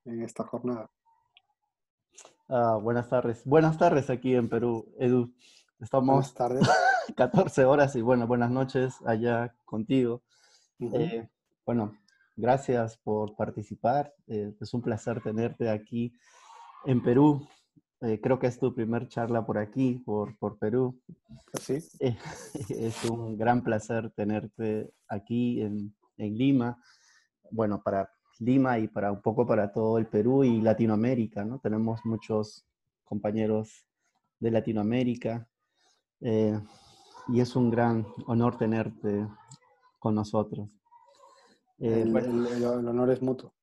en esta jornada? Buenas tardes. Buenas tardes aquí en Perú, Edu. Buenas Estamos tardes. 14 horas y bueno, buenas noches allá contigo. Ujú. Eh, bueno, gracias por participar. Es un placer tenerte aquí en Perú. Creo que es tu primer charla por aquí, por Perú. Pues sí. Eh, es un gran placer tenerte aquí en Lima. Bueno, para Lima y para un poco para todo el Perú y Latinoamérica, ¿no? Tenemos muchos compañeros de Latinoamérica eh, y es un gran honor tenerte con nosotros. El, Bueno, el- el- el honor es mutuo.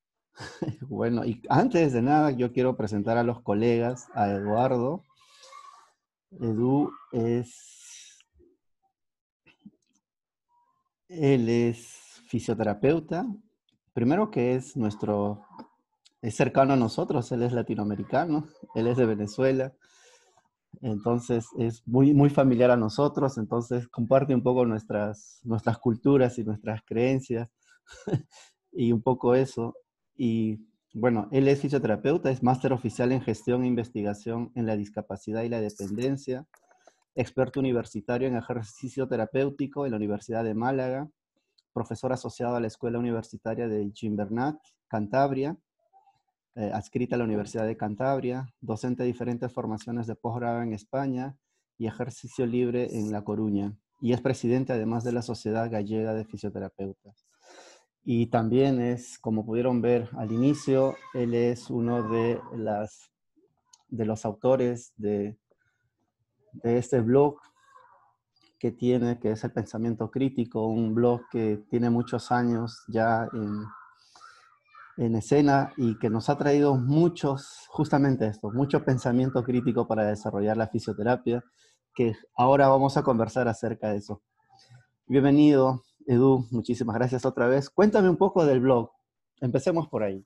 bueno, y antes de nada yo quiero presentar a los colegas, a Eduardo. Edu él es fisioterapeuta, primero que es cercano a nosotros, él es latinoamericano, él es de Venezuela. Entonces es muy familiar a nosotros, entonces comparte un poco nuestras culturas y nuestras creencias y un poco eso. Y bueno, él es fisioterapeuta, es máster oficial en gestión e investigación en la discapacidad y la dependencia, experto universitario en ejercicio terapéutico en la Universidad de Málaga, profesor asociado a la Escuela Universitaria de Gimbernat, Cantabria, adscrita a la Universidad de Cantabria, docente de diferentes formaciones de posgrado en España y ejercicio libre en La Coruña. Y es presidente además de la Sociedad Gallega de Fisioterapeutas. Y también es, como pudieron ver al inicio, él es uno de los autores de este blog que es el Pensamiento Crítico, un blog que tiene muchos años ya en escena y que nos ha traído justamente esto, mucho pensamiento crítico para desarrollar la fisioterapia, que ahora vamos a conversar acerca de eso. Bienvenido, Edu, muchísimas gracias otra vez. Cuéntame un poco del blog, empecemos por ahí.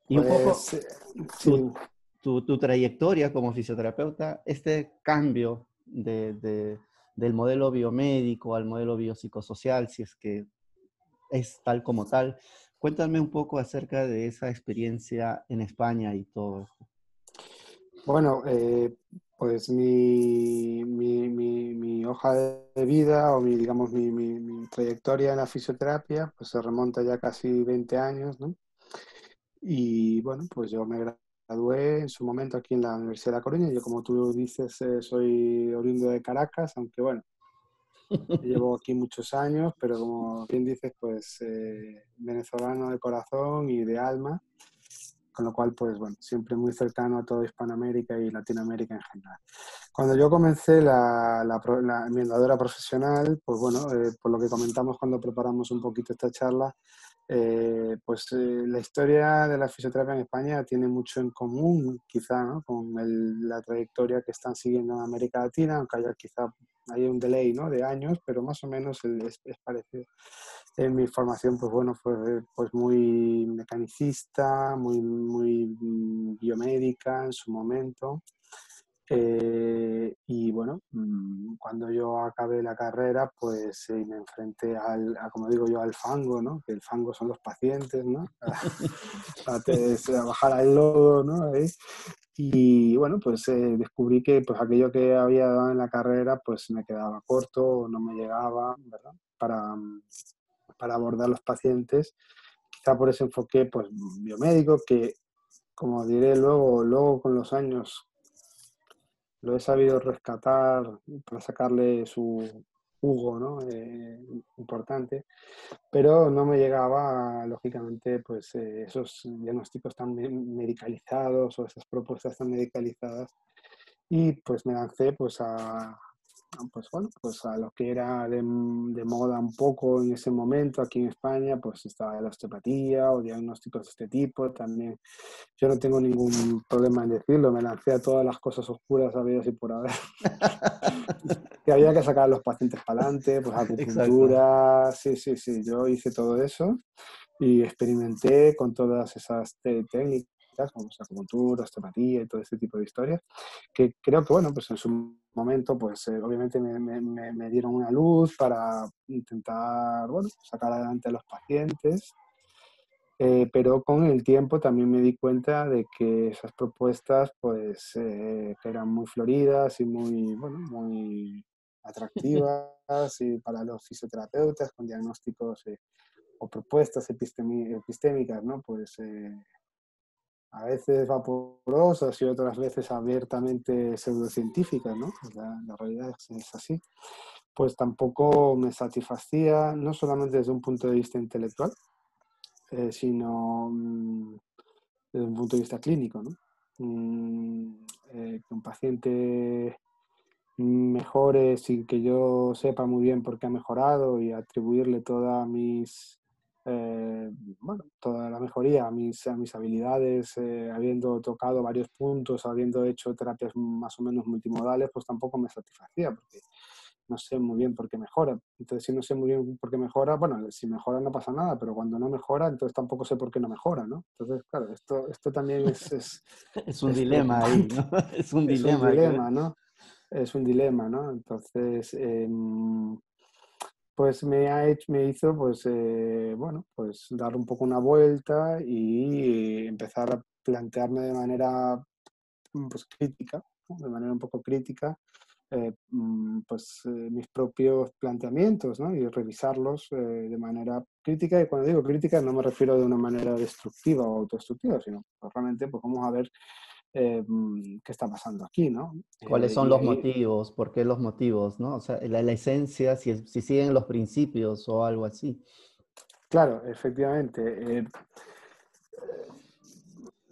Y un poco Pues sí, tu, tu trayectoria como fisioterapeuta, este cambio del modelo biomédico al modelo biopsicosocial, si es que es tal como tal. Cuéntame un poco acerca de esa experiencia en España y todo esto. bueno, pues mi hoja de vida o digamos, mi trayectoria en la fisioterapia, pues se remonta ya casi 20 años, ¿no? Y bueno, pues yo me gradué en su momento aquí en la Universidad de La Coruña. Yo, como tú dices, soy oriundo de Caracas, aunque bueno, llevo aquí muchos años, pero como bien dices, pues venezolano de corazón y de alma, con lo cual, pues bueno, siempre muy cercano a toda Hispanoamérica y Latinoamérica en general. Cuando yo comencé mi andadura profesional, pues bueno, por lo que comentamos cuando preparamos un poquito esta charla, la historia de la fisioterapia en España tiene mucho en común, quizá, ¿no? Con la trayectoria que están siguiendo en América Latina, aunque haya quizá hay un delay, ¿no? De años, pero más o menos es parecido. En mi formación, pues bueno, fue pues muy mecanicista, muy biomédica en su momento. Y bueno, cuando yo acabé la carrera, pues me enfrenté como digo yo, al fango, ¿no? Que el fango son los pacientes, ¿no? A bajar al lodo, ¿no? Ahí. Y bueno, pues descubrí que pues aquello que había dado en la carrera, pues me quedaba corto, no me llegaba, ¿verdad? Para abordar los pacientes, quizá por ese enfoque pues biomédico que, como diré luego con los años, lo he sabido rescatar para sacarle su jugo, ¿no? Importante, pero no me llegaba, lógicamente, pues esos diagnósticos tan medicalizados o esas propuestas tan medicalizadas, y pues me lancé pues pues bueno, pues a lo que era de moda un poco en ese momento aquí en España, pues estaba la osteopatía o diagnósticos de este tipo. También yo no tengo ningún problema en decirlo, me lancé a todas las cosas oscuras habidas y por haber. Que había que sacar a los pacientes para adelante, pues Exacto. acupuntura, sí, yo hice todo eso y experimenté con todas esas técnicas, como acupuntura, osteopatía y todo este tipo de historias, que creo que, bueno, pues en su momento, pues obviamente me dieron una luz para intentar, bueno, sacar adelante a los pacientes. Pero con el tiempo también me di cuenta de que esas propuestas, pues, que eran muy floridas y muy, bueno, muy atractivas y para los fisioterapeutas con diagnósticos o propuestas epistémicas, ¿no? Pues a veces vaporosas y otras veces abiertamente pseudocientíficas, ¿no? Pues la realidad es así. Pues tampoco me satisfacía, no solamente desde un punto de vista intelectual, sino desde un punto de vista clínico, ¿no? Que un paciente mejore sin que yo sepa muy bien por qué ha mejorado y atribuirle eh, toda la mejoría a mis habilidades, habiendo tocado varios puntos, habiendo hecho terapias más o menos multimodales, pues tampoco me satisfacía, porque no sé muy bien por qué mejora. Entonces, si no sé muy bien por qué mejora, bueno, si mejora no pasa nada, pero cuando no mejora, entonces tampoco sé por qué no mejora, ¿no? Entonces, claro, esto también Es un es dilema ahí, preocupante, ¿no? Es un es un dilema. dilema, ¿no? Es un dilema, ¿no? Entonces, pues me hizo, pues, bueno, pues dar un poco una vuelta y empezar a plantearme de manera, pues, crítica, ¿no? De manera un poco crítica, pues, mis propios planteamientos, ¿no? Y revisarlos de manera crítica. Y cuando digo crítica no me refiero de una manera destructiva o autodestructiva, sino pues, realmente, pues vamos a ver qué está pasando aquí, ¿no? ¿Cuáles son Y los ahí, motivos? ¿Por qué los motivos, no? O sea, la esencia, si siguen los principios o algo así. claro, efectivamente,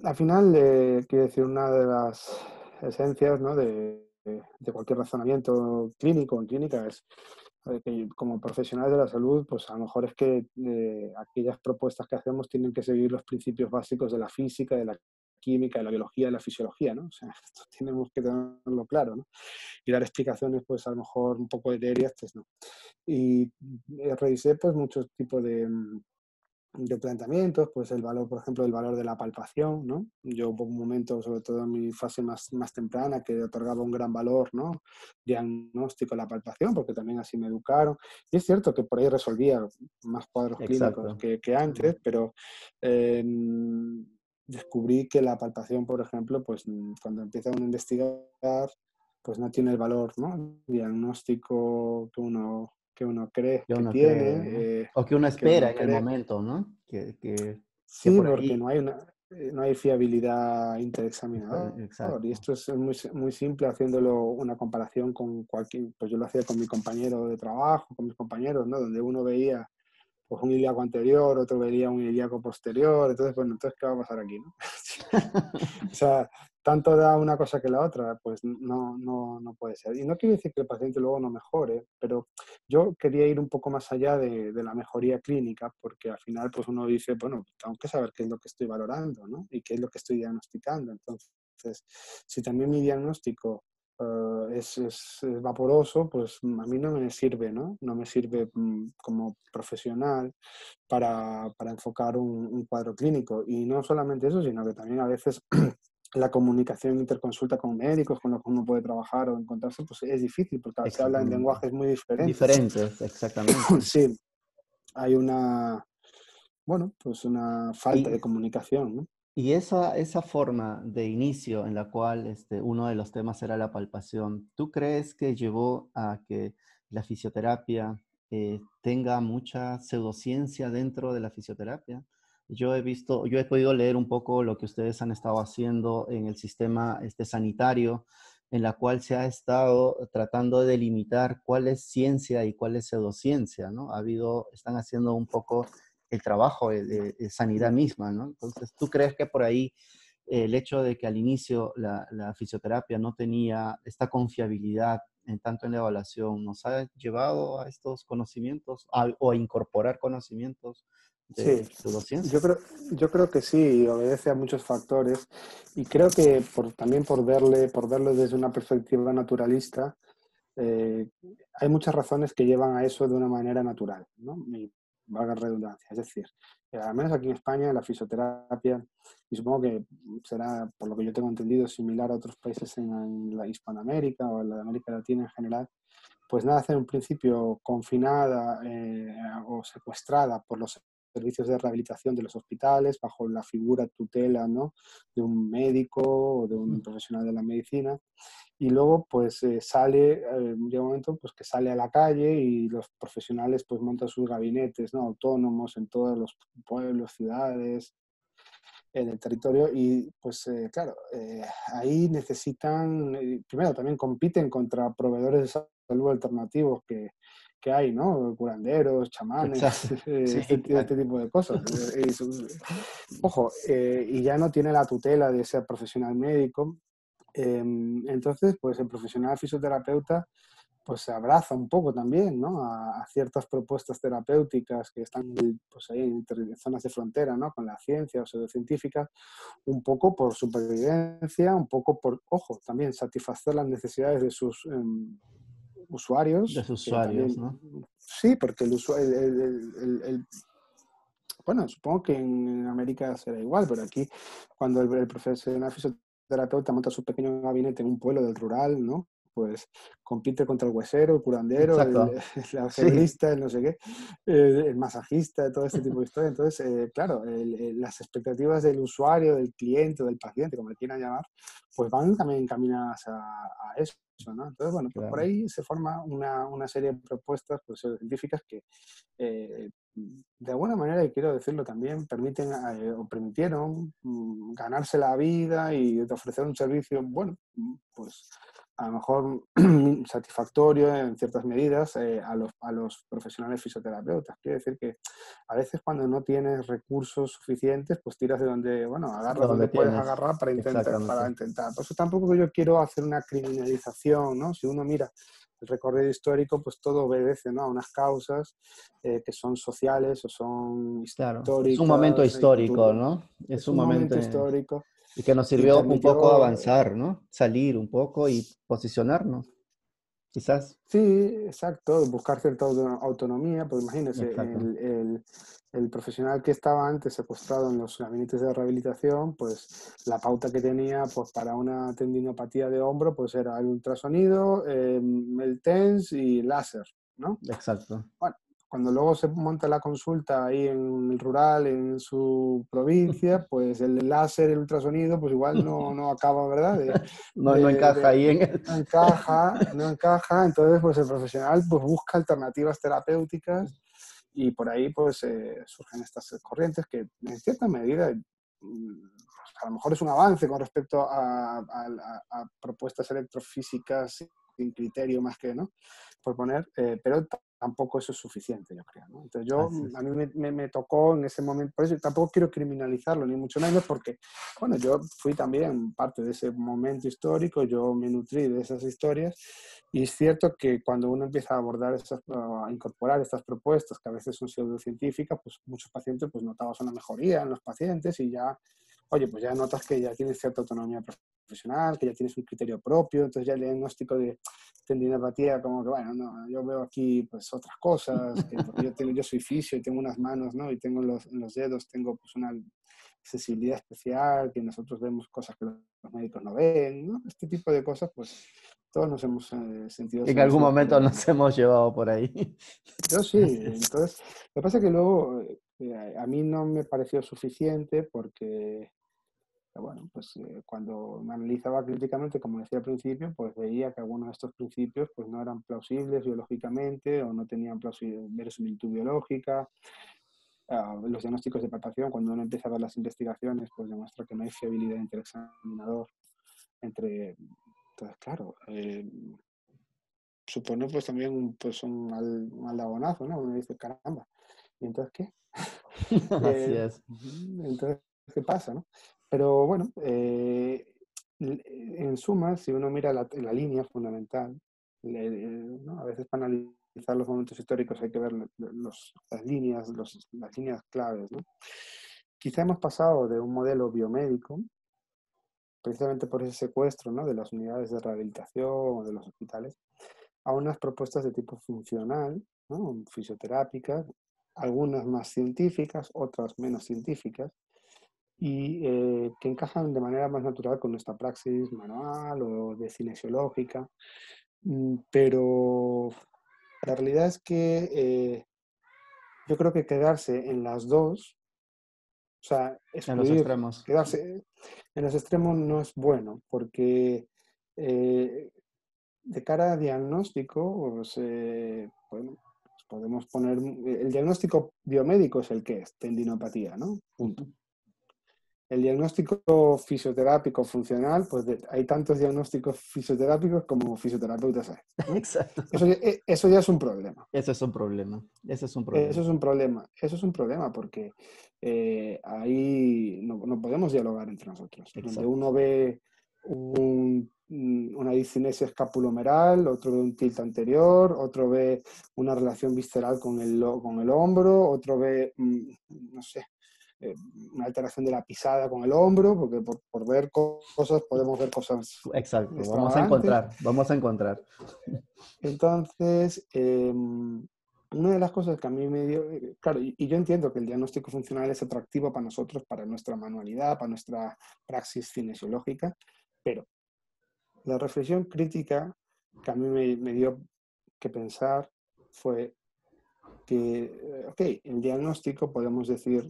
al final, quiero decir, una de las esencias, ¿no? De cualquier razonamiento clínico o en clínica es que como profesionales de la salud, pues a lo mejor es que aquellas propuestas que hacemos tienen que seguir los principios básicos de la física, de la química, de la biología, de la fisiología, ¿no? O sea, esto tenemos que tenerlo claro, ¿no? Y dar explicaciones, pues a lo mejor un poco etéreas, pues no. Y revisé, pues, muchos tipos de planteamientos, pues el valor, por ejemplo, el valor de la palpación, ¿no? Yo hubo un momento, sobre todo en mi fase más temprana, que otorgaba un gran valor, ¿no? Diagnóstico a la palpación, porque también así me educaron. Y es cierto que por ahí resolvía más cuadros clínicos Exacto. que antes, pero eh, descubrí que la palpación, por ejemplo, pues cuando empieza uno a investigar, pues no tiene el valor, ¿no? Diagnóstico que uno cree Que que uno tiene, cree, ¿no? O que uno que espera uno en el cree. momento, ¿no? Que Sí, por porque ahí, no hay fiabilidad interexaminador. Y exacto. esto es muy simple haciéndolo una comparación con cualquier, pues yo lo hacía con mi compañero de trabajo, con mis compañeros, ¿no? Donde uno veía pues un ilíaco anterior, otro veía un ilíaco posterior, entonces, bueno, entonces, ¿qué va a pasar aquí, no? O sea, tanto da una cosa que la otra, pues no puede ser. Y no quiere decir que el paciente luego no mejore, pero yo quería ir un poco más allá de la mejoría clínica, porque al final pues uno dice, bueno, tengo que saber qué es lo que estoy valorando, ¿no? Y qué es lo que estoy diagnosticando. Entonces, si también mi diagnóstico es vaporoso, pues a mí no me sirve, ¿no? No me sirve como profesional para enfocar un cuadro clínico. Y no solamente eso, sino que también a veces la comunicación interconsulta con médicos con los que uno puede trabajar o encontrarse, pues es difícil porque se habla en Exactamente. lenguajes muy diferentes. Diferentes, exactamente. Sí, hay bueno, pues una falta de Y, comunicación, ¿no? y esa forma de inicio en la cual uno de los temas era la palpación, ¿tú crees que llevó a que la fisioterapia tenga mucha pseudociencia dentro de la fisioterapia? Yo he podido leer un poco lo que ustedes han estado haciendo en el sistema sanitario, en la cual se ha estado tratando de delimitar cuál es ciencia y cuál es pseudociencia, ¿no? Están haciendo un poco el trabajo de sanidad misma, ¿no? Entonces, ¿tú crees que por ahí el hecho de que al inicio la fisioterapia no tenía esta confiabilidad en tanto en la evaluación nos ha llevado a estos conocimientos o a incorporar conocimientos Sí, de pseudociencia? yo creo, yo creo que sí, obedece a muchos factores y creo que también por verlo desde una perspectiva naturalista, eh, hay muchas razones que llevan a eso de una manera natural, ¿no? Y valga redundancia. Es decir, al menos aquí en España la fisioterapia, y supongo que será, por lo que yo tengo entendido, similar a otros países en la Hispanoamérica o en la América Latina en general, pues nace en un principio confinada o secuestrada por los servicios de rehabilitación de los hospitales bajo la figura tutela, ¿no?, de un médico o de un profesional de la medicina. Y luego pues llega un momento pues que sale a la calle y los profesionales pues montan sus gabinetes, ¿no?, autónomos en todos los pueblos, ciudades, en el territorio y pues claro, ahí necesitan, primero también compiten contra proveedores de salud alternativos que hay, ¿no? Curanderos, chamanes, Exacto. Sí, este claro. tipo de cosas. Ojo, y ya no tiene la tutela de ser profesional médico. Entonces, pues el profesional fisioterapeuta pues se abraza un poco también, ¿no?, a ciertas propuestas terapéuticas que están pues ahí en zonas de frontera, ¿no?, con la ciencia o pseudocientífica, un poco por supervivencia, un poco por, ojo, también satisfacer las necesidades de sus De usuarios, sus que usuarios, también, ¿no? sí, porque bueno, supongo que en América será igual, pero aquí cuando el profesional fisioterapeuta monta su pequeño gabinete en un pueblo del rural, ¿no?, pues compite contra el huesero, el curandero, Exacto. el Sí, algebrista, el no sé qué, el masajista, todo este tipo de historias. Entonces, claro, las expectativas del usuario, del cliente, del paciente, como le quieran llamar, pues van también encaminadas a eso, ¿no? Entonces, bueno, pues por claro. ahí se forma una serie de propuestas pues, científicas que de alguna manera, y quiero decirlo también, permiten o permitieron ganarse la vida y ofrecer un servicio, bueno, pues a lo mejor satisfactorio en ciertas medidas a los profesionales fisioterapeutas. Quiere decir que a veces cuando no tienes recursos suficientes, pues tiras de donde, bueno, De agarras donde donde puedes tienes. agarrar para Exactamente. intentar. Por eso tampoco yo quiero hacer una criminalización, ¿no? Si uno mira el recorrido histórico, pues todo obedece, ¿no?, a unas causas que son sociales o son Claro. Es un momento históricas y histórico, ¿no? Es es un un momento momento histórico y que nos y sirvió un poco permitió, avanzar, ¿no? Salir un poco y posicionarnos, quizás. sí, exacto, buscar cierta autonomía, pues imagínense, Exacto. el profesional que estaba antes secuestrado en los gabinetes de rehabilitación, pues la pauta que tenía pues para una tendinopatía de hombro pues era el ultrasonido, el TENS y láser, ¿no? Exacto. Bueno, cuando luego se monta la consulta ahí en el rural, en su provincia, pues el láser, el ultrasonido, pues igual no acaba, ¿verdad? No, no encaja ahí en el... No encaja, entonces pues el profesional pues busca alternativas terapéuticas y por ahí pues surgen estas corrientes que en cierta medida a lo mejor es un avance con respecto a propuestas electrofísicas sin criterio más que, ¿no?, por poner, pero tampoco eso es suficiente, yo creo, ¿no? Entonces Así es. a mí me tocó en ese momento, por eso tampoco quiero criminalizarlo, ni mucho menos, porque, bueno, yo fui también parte de ese momento histórico, yo me nutrí de esas historias, y es cierto que cuando uno empieza a abordar a incorporar estas propuestas, que a veces son pseudocientíficas, pues muchos pacientes pues notabas una mejoría en los pacientes y ya, oye, pues ya notas que ya tienes cierta autonomía profesional, que ya tienes un criterio propio, entonces ya el diagnóstico de tendinopatía como que, bueno, no, yo veo aquí pues otras cosas, que porque yo soy fisio y tengo unas manos, ¿no?, y tengo en los dedos, tengo pues una sensibilidad especial, que nosotros vemos cosas que los médicos no ven, ¿no? Este tipo de cosas, pues todos nos hemos sentido En algún seducidos por momento ellas, ¿no? nos hemos llevado por ahí. Yo sí, Así es. entonces, lo que pasa es que luego a mí no me pareció suficiente porque bueno, pues cuando me analizaba críticamente, como decía al principio, pues veía que algunos de estos principios pues no eran plausibles biológicamente o no tenían verosimilitud biológica. Los diagnósticos de palpación, cuando uno empieza a ver las investigaciones, pues demuestra que no hay fiabilidad entre el examinador, entre... Entonces, claro, supone pues también pues un mal lagonazo, ¿no? Uno dice, caramba, ¿y entonces qué? Así es. Entonces, ¿qué pasa, no? Pero bueno, en suma, si uno mira la línea fundamental, ¿no? A veces para analizar los momentos históricos hay que ver las líneas, las líneas claves, ¿no? Quizá hemos pasado de un modelo biomédico, precisamente por ese secuestro, ¿no?, de las unidades de rehabilitación o de los hospitales, a unas propuestas de tipo funcional, ¿no?, fisioterápicas, algunas más científicas, otras menos científicas, y que encajan de manera más natural con nuestra praxis manual o de cinesiológica. Pero la realidad es que yo creo que quedarse en las dos, o sea, En los excluir, extremos. quedarse en los extremos no es bueno, porque eh, de cara a diagnóstico, pues, bueno, pues podemos poner, el diagnóstico biomédico es el que es, tendinopatía, ¿no? Punto. Ujú. El diagnóstico fisioterápico funcional, pues hay tantos diagnósticos fisioterápicos como fisioterapeutas hay, ¿no? Exacto. Eso ya es un problema. Eso es un problema. Eso es un Eso problema. es un problema. Eso es un problema porque ahí no podemos dialogar entre nosotros. Donde Exacto. uno ve una discinesia escapulomeral, otro ve un tilt anterior, otro ve una relación visceral con el hombro, otro ve, no sé, eh, una alteración de la pisada con el hombro, porque por ver cosas podemos ver cosas Exacto. Vamos a extravagantes. encontrar. Vamos a encontrar. Entonces, una de las cosas que a mí me dio, claro, y yo entiendo que el diagnóstico funcional es atractivo para nosotros, para nuestra manualidad, para nuestra praxis cinesiológica, pero la reflexión crítica que a mí me dio que pensar fue que, ok, el diagnóstico podemos decir,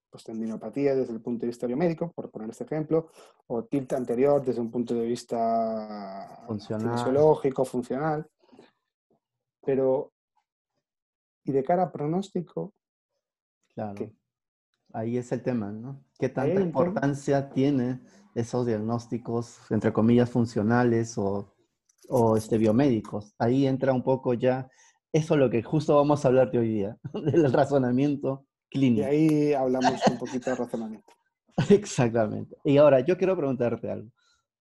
pues tendinopatía desde el punto de vista biomédico, por poner este ejemplo, o tilt anterior desde un punto de vista Funcional. cinesiológico, funcional, pero, y de cara a pronóstico, Claro. ¿qué? Ahí es el tema, ¿no? ¿Qué Ahí tanta hay un tema, importancia tiene esos diagnósticos, entre comillas, funcionales o biomédicos? Ahí entra un poco ya, eso es lo que justo vamos a hablar de hoy día, del razonamiento y clínico. ahí hablamos un poquito de razonamiento. Exactamente. Y ahora, yo quiero preguntarte algo.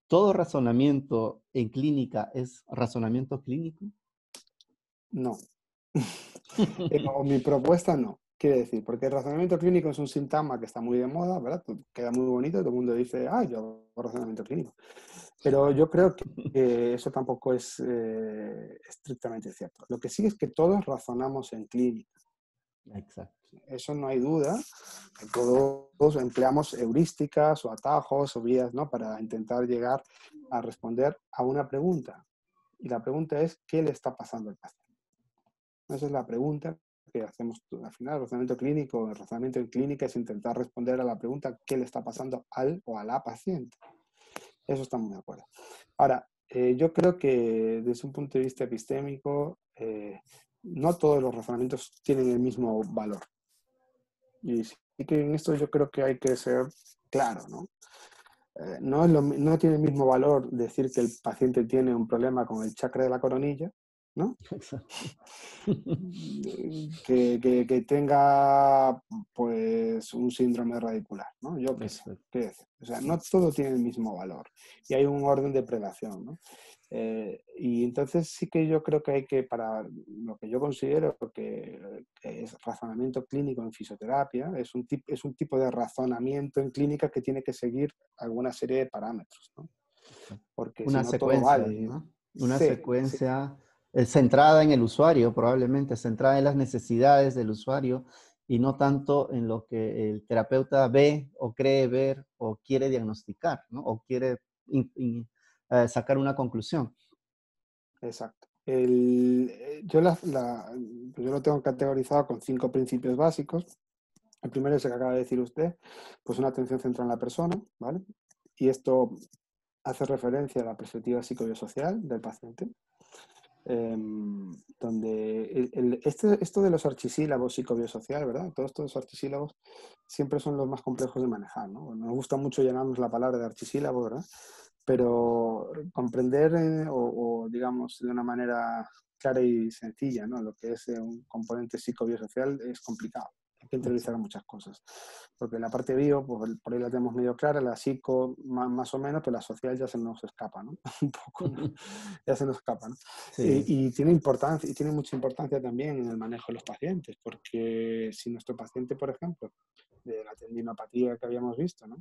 ¿Todo razonamiento en clínica es razonamiento clínico? No. O mi propuesta no. Quiere decir, porque el razonamiento clínico es un síntoma que está muy de moda, ¿verdad? Queda muy bonito, todo el mundo dice, ah, yo hago razonamiento clínico. Pero yo creo que eso tampoco es estrictamente cierto. Lo que sí es que todos razonamos en clínica. Exacto. Eso no hay duda. Que todos empleamos heurísticas o atajos o vías, ¿no? Para intentar llegar a responder a una pregunta. Y la pregunta es, ¿qué le está pasando al paciente? Esa es la pregunta que hacemos al final. El razonamiento en clínica es intentar responder a la pregunta, ¿qué le está pasando al o a la paciente? Eso estamos de acuerdo. Ahora, yo creo que desde un punto de vista epistémico, no todos los razonamientos tienen el mismo valor. Y sí que en esto yo creo que hay que ser claro, ¿no? No tiene el mismo valor decir que el paciente tiene un problema con el chakra de la coronilla, ¿no? Exacto. Que tenga pues un síndrome radicular, ¿no? Yo qué sé, Exacto. qué decir. O sea, no todo tiene el mismo valor y hay un orden de prelación, ¿no? Y entonces sí que yo creo que hay que, para lo que yo considero que es razonamiento clínico en fisioterapia, es un tipo de razonamiento en clínica que tiene que seguir alguna serie de parámetros, ¿no? Porque si Una no todo secuencia, vale. ¿no? Una Sí, sí, secuencia centrada en el usuario, probablemente centrada en las necesidades del usuario y no tanto en lo que el terapeuta ve o cree ver o quiere diagnosticar, ¿no? O quiere sacar una conclusión. exacto. Yo lo tengo categorizado con 5 principios básicos. El primero es el que acaba de decir usted, pues una atención centrada en la persona, ¿vale? Y esto hace referencia a la perspectiva psicobiosocial del paciente, donde esto de los archisílabos psicobiosocial, ¿verdad? Todos estos archisílabos siempre son los más complejos de manejar, ¿no? Nos gusta mucho llenarnos la palabra de archisílabo, ¿verdad? Pero comprender digamos, de una manera clara y sencilla, ¿no? Lo que es un componente psicobiosocial es complicado. Hay que interiorizar Exacto. muchas cosas. Porque la parte bio, pues por ahí la tenemos medio clara, la psico más o menos, pero la social ya se nos escapa, ¿no? Un poco, ¿no? Ya se nos escapa, ¿no? Sí, Y tiene importancia, y tiene mucha importancia también en el manejo de los pacientes, porque si nuestro paciente, por ejemplo, de la tendinopatía que habíamos visto, ¿no?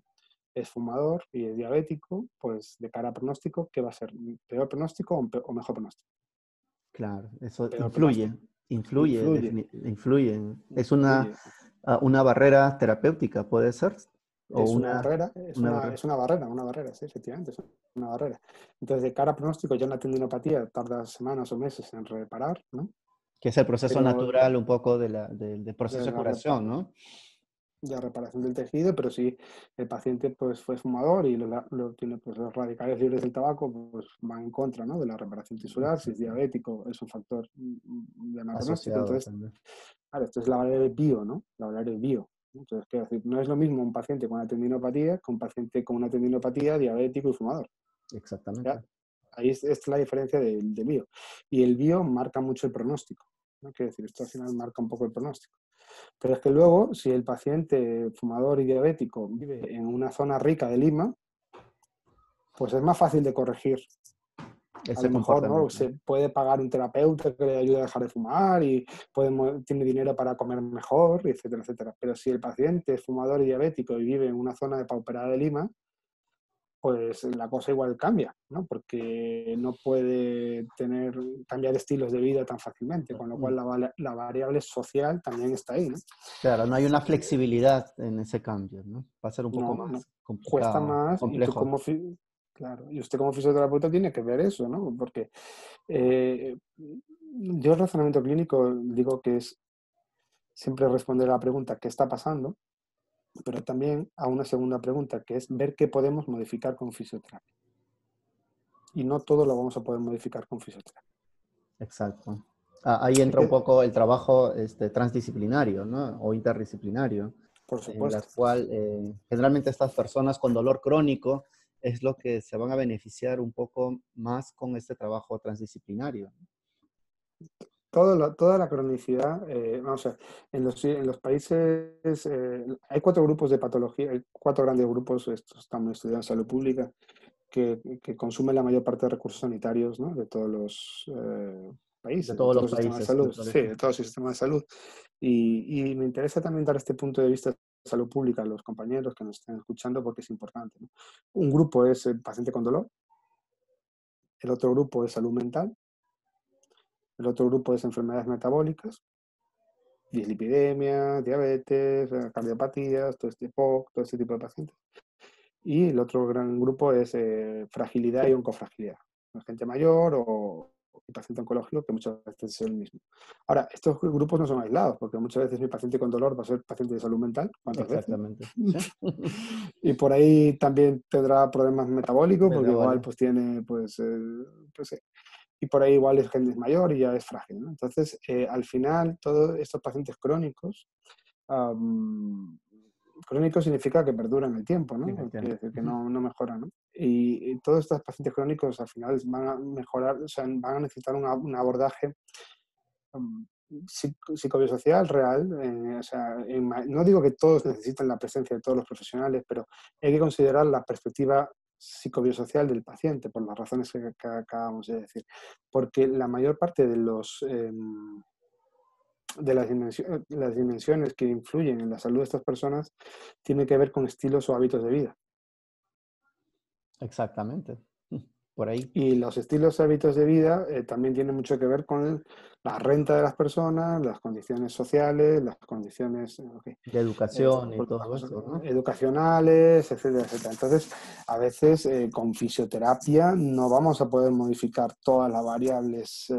Es fumador y es diabético, pues de cara a pronóstico, ¿qué va a ser? ¿Peor pronóstico o mejor pronóstico? claro, eso Peor influye, pronóstico. influye, Influye, influye. Es influye. una barrera terapéutica, puede ser, o Es una barrera, una barrera. una barrera, sí, efectivamente, es una barrera. Entonces, de cara a pronóstico, ya una tendinopatía tarda semanas o meses en reparar, ¿no? Que es el proceso pero natural un poco del de proceso de la, curación, ¿no? de reparación del tejido, pero si el paciente pues fue fumador y tiene pues los radicales libres del tabaco pues van en contra, ¿no?, de la reparación tisular. Si es diabético es un factor de más pronóstico. Asociado Entonces, también. claro, esto es la variable bio, ¿no? La variable bio. Entonces, quiero decir, no es lo mismo un paciente con una tendinopatía que un paciente con una tendinopatía diabético y fumador. ¿Ya? Exactamente. Ahí es la diferencia de bio. Y el bio marca mucho el pronóstico, ¿no? Quiero decir, esto al final marca un poco el pronóstico. Pero es que luego, si el paciente fumador y diabético vive en una zona rica de Lima, pues es más fácil de corregir. A Ese lo mejor, ¿no?, comportamiento. se puede pagar un terapeuta que le ayude a dejar de fumar y tiene dinero para comer mejor, etcétera, etcétera. Pero si el paciente es fumador y diabético y vive en una zona depauperada de Lima, pues la cosa igual cambia, ¿no? Porque no puede cambiar estilos de vida tan fácilmente, con lo cual la variable social también está ahí, ¿no? Claro, no hay una flexibilidad en ese cambio, ¿no? Va a ser un poco No, no. más Cuesta complicado, más y tú complejo. claro, y usted como fisioterapeuta tiene que ver eso, ¿no? Porque yo el razonamiento clínico digo que es siempre responder a la pregunta ¿qué está pasando? Pero también a una segunda pregunta, que es ver qué podemos modificar con fisioterapia. Y no todo lo vamos a poder modificar con fisioterapia. Exacto. Ahí Hay entra un que, poco el trabajo transdisciplinario, ¿no? O interdisciplinario, por en la supuesto. cual generalmente estas personas con dolor crónico es lo que se van a beneficiar un poco más con este trabajo transdisciplinario. Toda la cronicidad, vamos a ver, en los países hay 4 grupos de patología, hay 4 grandes grupos, estos estamos estudiando en salud pública, que consumen la mayor parte de recursos sanitarios, ¿no?, de todos los De países, de todos todo los el sistema de países, me salud, sí, parece. de todo el sistema de salud. Y me interesa también dar este punto de vista de salud pública a los compañeros que nos estén escuchando porque es importante, ¿no? Un grupo es el paciente con dolor, el otro grupo es salud mental, el otro grupo es enfermedades metabólicas, dislipidemia, diabetes, cardiopatías, todo este POC, todo este tipo de pacientes. Y el otro gran grupo es fragilidad y oncofragilidad. Gente mayor o paciente oncológico, que muchas veces es el mismo. Ahora, estos grupos no son aislados, porque muchas veces mi paciente con dolor va a ser paciente de salud mental. ¿Cuántas veces? Exactamente, ¿sí? Y por ahí también tendrá problemas metabólicos, porque Pero igual vale, pues tiene, pues, y por ahí igual es gente mayor y ya es frágil, ¿no? Entonces, al final, todos estos pacientes crónicos, crónico significa que perduran en el tiempo, ¿no? Quiere efectivamente. decir que Ujú. no mejoran, ¿no? Y todos estos pacientes crónicos al final van a mejorar, o sea, van a necesitar un abordaje um, psicobiosocial real. O sea, no digo que todos necesitan la presencia de todos los profesionales, pero hay que considerar la perspectiva psicobiosocial del paciente, por las razones que acabamos de decir. Porque la mayor parte de las dimensiones que influyen en la salud de estas personas tiene que ver con estilos o hábitos de vida. Exactamente. Por ahí. Y los estilos y hábitos de vida también tienen mucho que ver con la renta de las personas, las condiciones sociales, las condiciones De educación y pues, todo eso, ¿no? educacionales, etcétera, etcétera. Entonces, a veces con fisioterapia no vamos a poder modificar todas las variables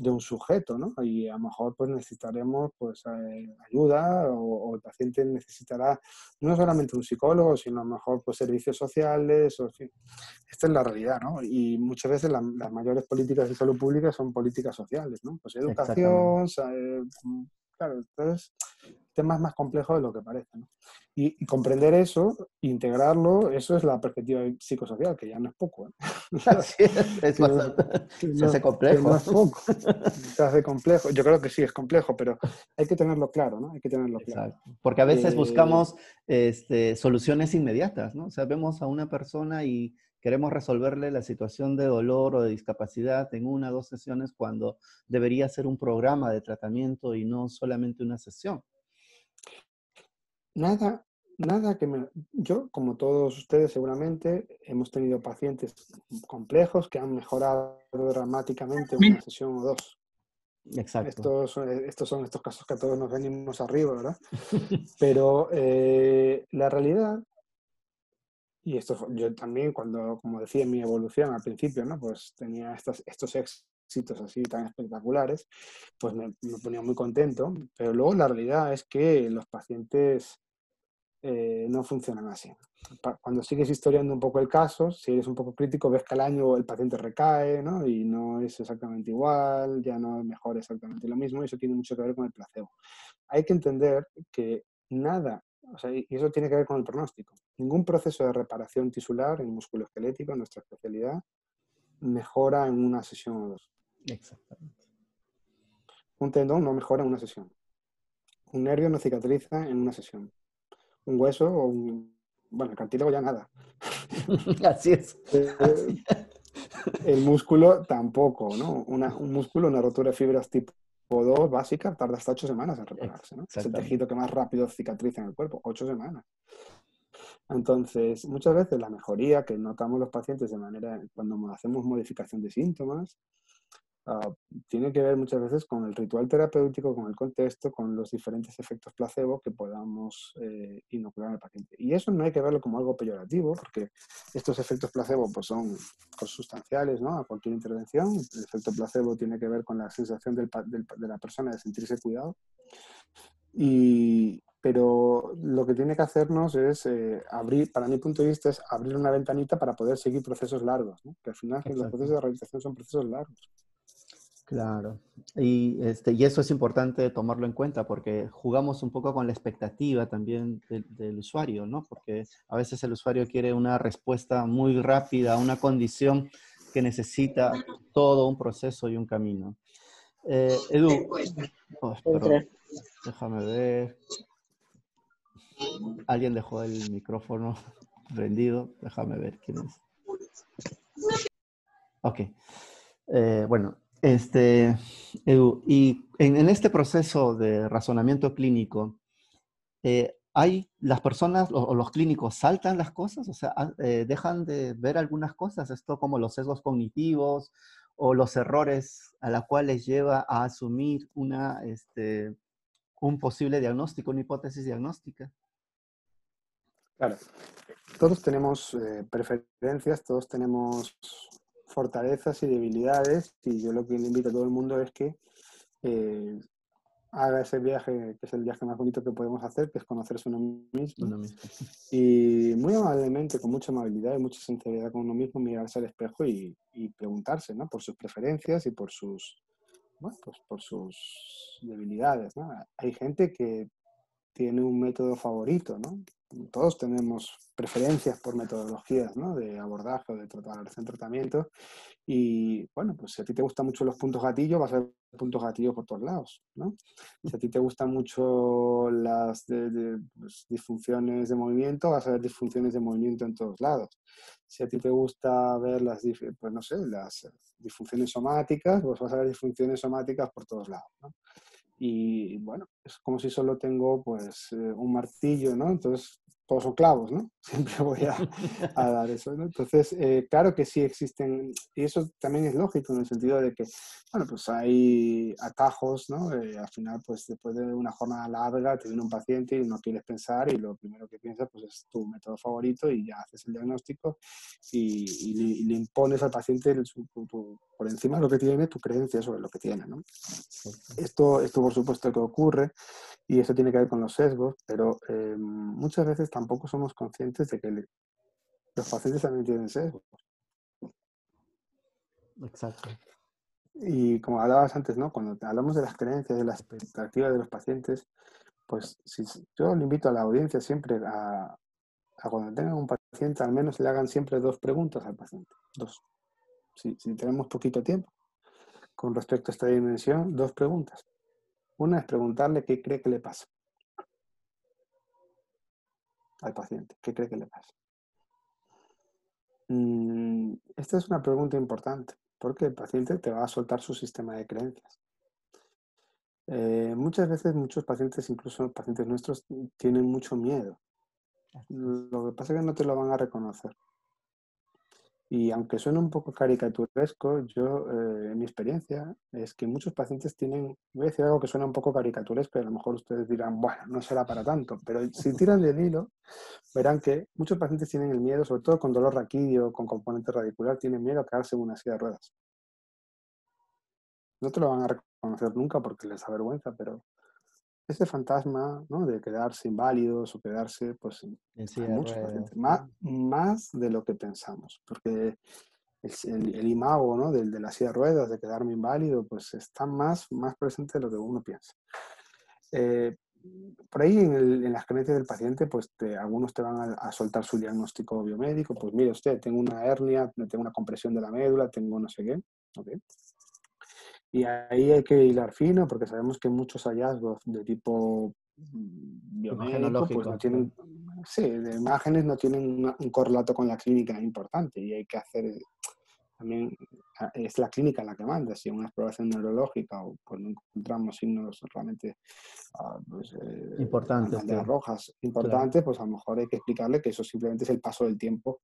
de un sujeto, ¿no? Y a lo mejor pues necesitaremos pues ayuda o el paciente necesitará no solamente un psicólogo, sino a lo mejor pues servicios sociales, o en fin. Esta es la realidad, ¿no? Y muchas veces las mayores políticas de salud pública son políticas sociales, ¿no? Pues Exactamente. educación, claro, entonces el tema es más complejo de lo que parece, ¿no? Y comprender eso, integrarlo, eso es la perspectiva psicosocial, que ya no es poco, ¿eh? Así es que, no, bastante, que se hace no- que no complejo. es poco. Se hace complejo. Yo creo que sí es complejo, pero hay que tenerlo claro, ¿no? Hay que tenerlo claro. Exacto. Porque a veces Eh, buscamos soluciones inmediatas, ¿no? O sea, vemos a una persona y queremos resolverle la situación de dolor o de discapacidad en una o dos sesiones cuando debería ser un programa de tratamiento y no solamente una sesión. nada, nada que me... Yo, como todos ustedes seguramente, hemos tenido pacientes complejos que han mejorado dramáticamente en una sesión o dos. Exacto. Estos son estos casos que a todos nos venimos arriba, ¿verdad? Pero la realidad, y esto yo también cuando, como decía, en mi evolución al principio, ¿no? Pues tenía estos éxitos así tan espectaculares, pues me ponía muy contento. Pero luego la realidad es que los pacientes no funcionan así. Cuando sigues historiando un poco el caso, si eres un poco crítico, ves que al año el paciente recae, ¿no? Y no es exactamente igual, ya no mejora exactamente lo mismo, y eso tiene mucho que ver con el placebo. Hay que entender que nada, o sea, y eso tiene que ver con el pronóstico. Ningún proceso de reparación tisular en musculoesquelético, en nuestra especialidad, mejora en una sesión o dos. Exactamente. Un tendón no mejora en una sesión. Un nervio no cicatriza en una sesión. Un hueso o bueno, el cartílago ya nada. Así es. Así El músculo tampoco, ¿no? Un músculo, una rotura de fibras tipo 2 básica, tarda hasta 8 semanas en repararse, ¿no? Es el Exactamente. tejido que más rápido cicatriza en el cuerpo, 8 semanas. Entonces, muchas veces la mejoría que notamos los pacientes de manera, cuando hacemos modificación de síntomas, uh, tiene que ver muchas veces con el ritual terapéutico, con el contexto, con los diferentes efectos placebo que podamos inocular al paciente. Y eso no hay que verlo como algo peyorativo, porque estos efectos placebo pues, son consustanciales, ¿no? A cualquier intervención. El efecto placebo tiene que ver con la sensación de la persona de sentirse cuidado. Pero lo que tiene que hacernos es abrir, para mi punto de vista, es abrir una ventanita para poder seguir procesos largos, ¿no? Que al final los procesos Exacto. de rehabilitación son procesos largos. Claro. Y eso es importante tomarlo en cuenta porque jugamos un poco con la expectativa también del usuario, ¿no? Porque a veces el usuario quiere una respuesta muy rápida a una condición que necesita todo un proceso y un camino. Edu, oh, perdón, déjame ver. Alguien dejó el micrófono prendido. Déjame ver quién es. Ok. Bueno, Edu, y en este proceso de razonamiento clínico, ¿hay las personas o los clínicos saltan las cosas? O sea, ¿dejan de ver algunas cosas? Esto como los sesgos cognitivos o los errores a la cual les lleva a asumir un posible diagnóstico, una hipótesis diagnóstica. Claro, todos tenemos preferencias, todos tenemos fortalezas y debilidades, y yo lo que le invito a todo el mundo es que eh, haga ese viaje, que es el viaje más bonito que podemos hacer, que es conocerse uno mismo, Uno mismo. y muy amablemente, con mucha amabilidad y mucha sinceridad con uno mismo, mirarse al espejo y preguntarse, ¿no? Por sus preferencias y por sus, bueno, pues por sus debilidades, ¿no? Hay gente que tiene un método favorito, ¿no? Todos tenemos preferencias por metodologías, ¿no? De abordaje o de tratamiento. Y bueno, pues si a ti te gustan mucho los puntos gatillo, vas a ver puntos gatillo por todos lados, ¿no? Si a ti te gustan mucho las pues, disfunciones de movimiento, vas a ver disfunciones de movimiento en todos lados. Si a ti te gusta ver pues no sé, las disfunciones somáticas, pues vas a ver disfunciones somáticas por todos lados, ¿no? Y bueno, es como si solo tengo pues un martillo, ¿no? Entonces todos son clavos, ¿no? Siempre voy a dar eso, ¿no? Entonces, claro que sí existen, y eso también es lógico en el sentido de que, bueno, pues hay atajos, ¿no? Al final, pues después de una jornada larga, te viene un paciente y no quieres pensar y lo primero que piensas, pues es tu método favorito y ya haces el diagnóstico y le impones al paciente por encima de lo que tiene, tu creencia sobre lo que tiene, ¿no? Esto por supuesto que ocurre y eso tiene que ver con los sesgos, pero muchas veces tampoco somos conscientes de que los pacientes también tienen sesgos. Exacto. Y como hablabas antes, ¿no? Cuando hablamos de las creencias, de las expectativas de los pacientes, pues yo le invito a la audiencia siempre a cuando tengan un paciente, al menos le hagan siempre dos preguntas al paciente. Dos. Si tenemos poquito tiempo. Con respecto a esta dimensión, dos preguntas. Una es preguntarle qué cree que le pasa al paciente. ¿Qué cree que le pasa? Esta es una pregunta importante porque el paciente te va a soltar su sistema de creencias. Muchas veces muchos pacientes, incluso pacientes nuestros, tienen mucho miedo. Lo que pasa es que no te lo van a reconocer. Y aunque suene un poco caricaturesco, yo, en mi experiencia, es que muchos pacientes tienen, voy a decir algo que suena un poco caricaturesco y a lo mejor ustedes dirán, bueno, no será para tanto, pero si tiran del hilo, verán que muchos pacientes tienen el miedo, sobre todo con dolor raquídeo, con componente radicular, tienen miedo a quedarse en una silla de ruedas. No te lo van a reconocer nunca porque les da vergüenza, pero ese fantasma, ¿no? De quedarse inválidos o quedarse, pues En hay silla de muchos ruedas, pacientes, ¿sí? más de lo que pensamos, porque el imago, ¿no? De la silla de ruedas, de quedarme inválido, pues está más presente de lo que uno piensa. Eh, por ahí en las creencias del paciente, pues algunos te van a soltar su diagnóstico biomédico, pues mire usted, tengo una hernia, tengo una compresión de la médula, tengo no sé qué, ¿ok? Y ahí hay que hilar fino porque sabemos que muchos hallazgos de tipo biomédico, pues no Imagenológico, claro. tienen, sí, de imágenes no tienen un correlato con la clínica importante y hay que hacer también, es la clínica la que manda. Si en una exploración neurológica o pues no encontramos signos realmente pues, Importantes, banderas que, rojas claro, importantes, pues a lo mejor hay que explicarle que eso simplemente es el paso del tiempo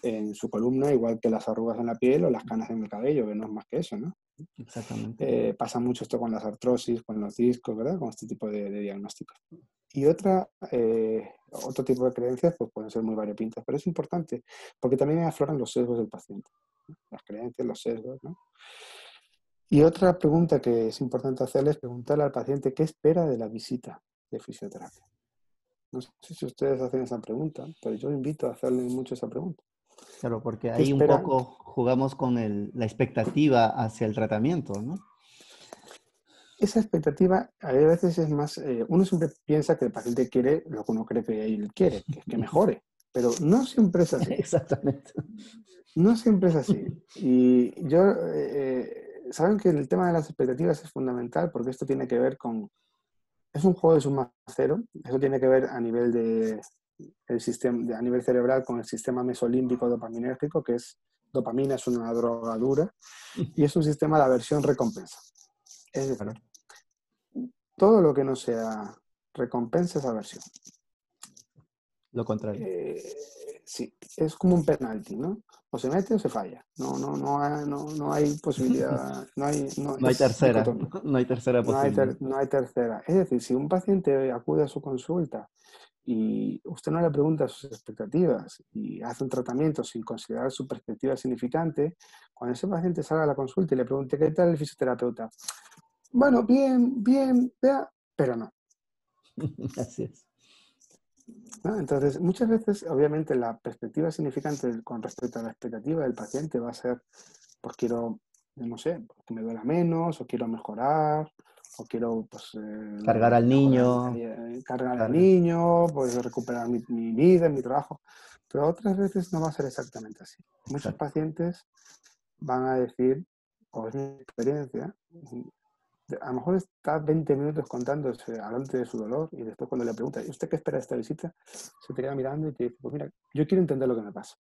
en su columna, igual que las arrugas en la piel o las canas en el cabello, que no es más que eso, ¿no? exactamente. Pasa mucho esto con las artrosis, con los discos, ¿verdad? Con este tipo de diagnósticos. Y otro tipo de creencias pues pueden ser muy variopintas, pero es importante porque también afloran los sesgos del paciente, ¿no? Las creencias, los sesgos, ¿no? Y otra pregunta que es importante hacerle es preguntarle al paciente qué espera de la visita de fisioterapia. No sé si ustedes hacen esa pregunta, pero yo invito a hacerle mucho esa pregunta. Claro, porque ¿Qué ahí un espera? poco jugamos con la expectativa hacia el tratamiento, ¿no? Esa expectativa a veces es más, uno siempre piensa que el paciente quiere lo que uno cree que él quiere, que es que mejore, pero no siempre es así. Exactamente. No siempre es así. Y yo, saben que el tema de las expectativas es fundamental porque esto tiene que ver con, es un juego de suma cero, eso tiene que ver a nivel el sistema, a nivel cerebral con el sistema mesolímbico dopaminérgico, que es, dopamina es una droga dura, y es un sistema de aversión-recompensa. Es decir, Claro, todo lo que no sea recompensa es aversión. lo contrario. Eh, sí, es como un penalti, ¿no? O se mete o se falla. No hay posibilidad, No hay es tercera, dicotómico. no hay tercera posibilidad. No hay tercera. Es decir, si un paciente acude a su consulta y usted no le pregunta sus expectativas y hace un tratamiento sin considerar su perspectiva significante, cuando ese paciente salga a la consulta y le pregunte ¿qué tal el fisioterapeuta? Bueno, bien, bien, vea, pero no. Así es. ¿No? Entonces, muchas veces, obviamente, la perspectiva significante con respecto a la expectativa del paciente va a ser, pues quiero, no sé, que me duela menos, o quiero mejorar, o quiero, pues, Cargar al mejorar, niño, cargar al carga. niño, pues, recuperar mi vida, mi trabajo. Pero otras veces no va a ser exactamente así. Muchos Exacto. pacientes van a decir, o es mi experiencia, a lo mejor está 20 minutos contándose, hablando de su dolor, y después cuando le pregunta, ¿y usted qué espera de esta visita? Se te queda mirando y te dice, pues mira, yo quiero entender lo que me pasa.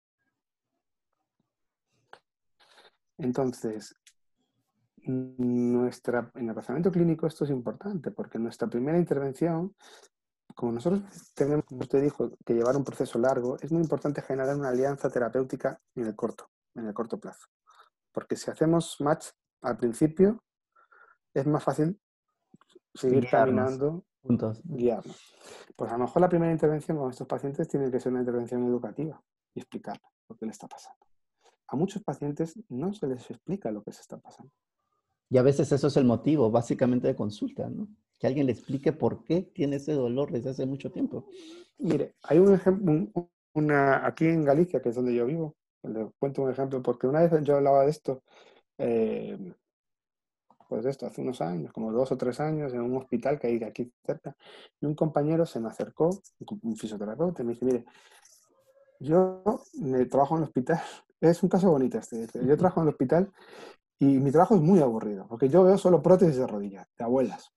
Entonces, en el razonamiento clínico esto es importante, porque nuestra primera intervención, como nosotros tenemos, como usted dijo, que llevar un proceso largo, es muy importante generar una alianza terapéutica en el corto plazo. Porque si hacemos match al principio, es más fácil seguir Guiarnos caminando, juntos. guiarnos. Pues a lo mejor la primera intervención con estos pacientes tiene que ser una intervención educativa y explicarle lo que le está pasando. A muchos pacientes no se les explica lo que se está pasando. Y a veces eso es el motivo, básicamente, de consulta, ¿no? Que alguien le explique por qué tiene ese dolor desde hace mucho tiempo. Mire, hay un ejemplo, aquí en Galicia, que es donde yo vivo, le cuento un ejemplo, porque una vez yo hablaba de esto, eh, pues de esto, hace unos años, como 2 o 3 años, en un hospital que hay aquí cerca, y un compañero se me acercó, un fisioterapeuta, y me dice, mire, yo me trabajo en el hospital, es un caso bonito este, yo trabajo en el hospital y mi trabajo es muy aburrido, porque yo veo solo prótesis de rodilla, de abuelas.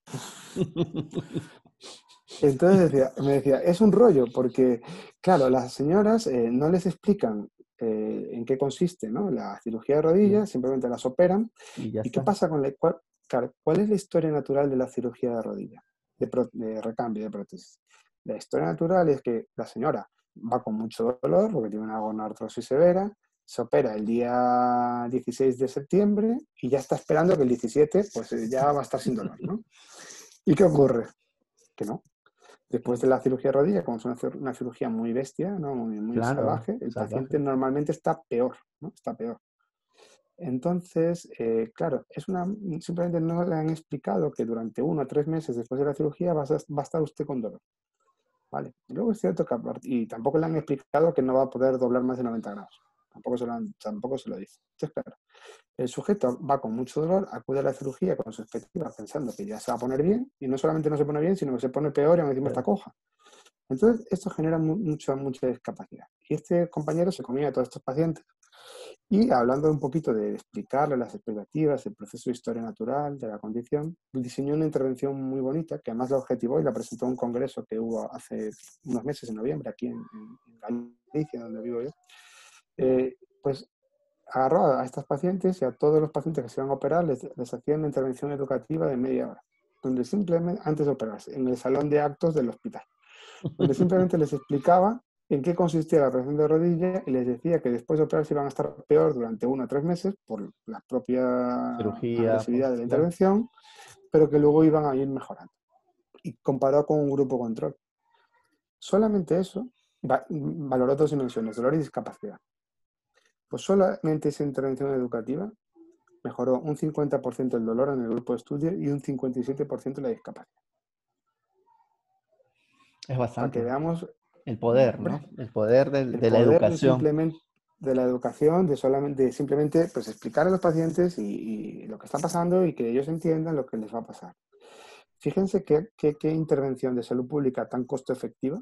Entonces me decía, es un rollo, porque claro, las señoras no les explican en qué consiste, ¿no? La cirugía de rodillas, simplemente las operan. Y ya ¿Y qué está. pasa con claro, cuál es la historia natural de la cirugía de rodilla, de recambio de prótesis? La historia natural es que la señora va con mucho dolor porque tiene una gonartrosis severa, se opera el día 16 de septiembre y ya está esperando que el 17 pues ya va a estar sin dolor, ¿no? ¿Y qué ocurre? Que no. Después de la cirugía de rodilla, como es una cirugía muy bestia, ¿no? Muy Claro, salvaje, el paciente salvaje. normalmente está peor, ¿no? Está peor. Entonces, claro, simplemente no le han explicado que durante 1 o 3 meses después de la cirugía va a estar usted con dolor. ¿Vale? Y luego es cierto que y tampoco le han explicado que no va a poder doblar más de 90 grados. Tampoco se lo dice. Entonces, claro, el sujeto va con mucho dolor, acude a la cirugía con su expectativa pensando que ya se va a poner bien, y no solamente no se pone bien, sino que se pone peor y aún encima está coja. Entonces, esto genera mucha discapacidad. Y este compañero se comía a todos estos pacientes y hablando un poquito de explicarle las expectativas, el proceso de historia natural de la condición, diseñó una intervención muy bonita que además la objetivó y la presentó en un congreso que hubo hace unos meses, en noviembre, aquí en Galicia, donde vivo yo. Pues agarró a estos pacientes y a todos los pacientes que se iban a operar les hacía una intervención educativa de media hora, donde simplemente, antes de operarse, en el salón de actos del hospital, donde simplemente les explicaba en qué consistía la operación de rodilla y les decía que después de operarse iban a estar peor durante 1 o 3 meses por la propia Cirugía, agresividad de la claro. intervención, pero que luego iban a ir mejorando. Y comparado con un grupo control. Solamente eso valoró 2 dimensiones, dolor y discapacidad. Pues solamente esa intervención educativa mejoró un 50% el dolor en el grupo de estudio y un 57% la discapacidad. Es Para que bastante. veamos, El poder, ¿no? El poder el de la poder educación. de la educación, de simplemente pues, explicar a los pacientes y lo que está pasando y que ellos entiendan lo que les va a pasar. Fíjense qué intervención de salud pública tan costo efectiva,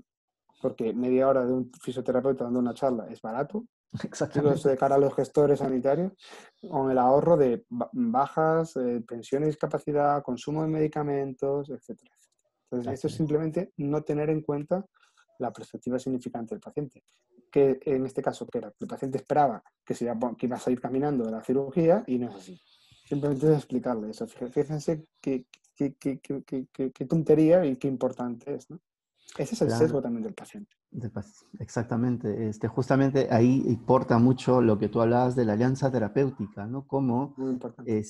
porque media hora de un fisioterapeuta dando una charla es barato. Digo esto Exactamente. de cara a los gestores sanitarios, con el ahorro de bajas, pensiones de discapacidad, consumo de medicamentos, etcétera. Entonces, esto Así es es. simplemente no tener en cuenta la perspectiva significante del paciente. Que en este caso, que era que el paciente esperaba que iba a salir caminando de la cirugía y no es así. Simplemente es explicarle eso. Fíjense qué tontería y qué importante es, ¿no? Ese es el Claro. sesgo también del paciente. Exactamente. Justamente ahí importa mucho lo que tú hablabas de la alianza terapéutica, ¿no? Cómo Muy importante.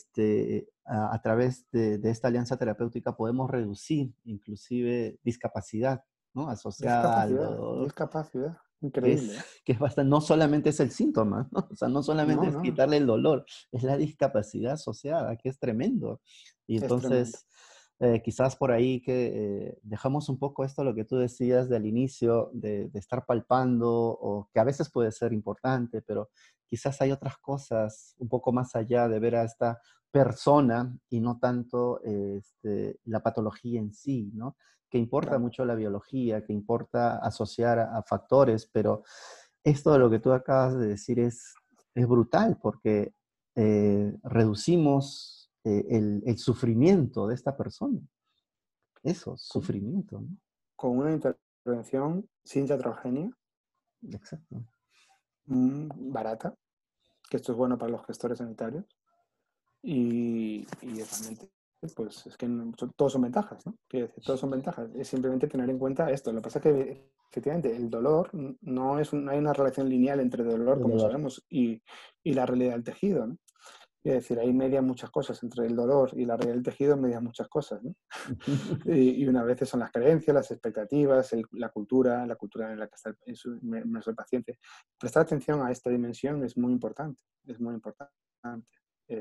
a través de esta alianza terapéutica podemos reducir inclusive discapacidad, ¿no? Asociada al dolor, Discapacidad. que Increíble, ¿eh? que es bastante, no solamente es el síntoma, ¿no? O sea, no solamente No, es no, quitarle el dolor, es la discapacidad asociada, que es tremendo. Y es tremendo. entonces, quizás por ahí que dejamos un poco esto, lo que tú decías del inicio, de estar palpando, o que a veces puede ser importante, pero quizás hay otras cosas un poco más allá de ver a esta persona y no tanto la patología en sí, ¿no? Que importa Claro. mucho la biología, que importa asociar a factores, pero esto de lo que tú acabas de decir es brutal porque reducimos el sufrimiento de esta persona. Eso, Con, sufrimiento, ¿no? con una intervención sin iatrogenia, Exacto. barata, que esto es bueno para los gestores sanitarios, y realmente, pues es que todos son ventajas, ¿no? Quiero decir, todos son ventajas. Es simplemente tener en cuenta esto. Lo que pasa es que efectivamente el dolor no hay una relación lineal entre el dolor, El como dolor. sabemos, y la realidad del tejido, ¿no? Es decir, ahí media muchas cosas, entre el dolor y la realidad del tejido media muchas cosas, ¿no? Y una vez son las creencias, las expectativas, la cultura en la que está el paciente. Prestar atención a esta dimensión es muy importante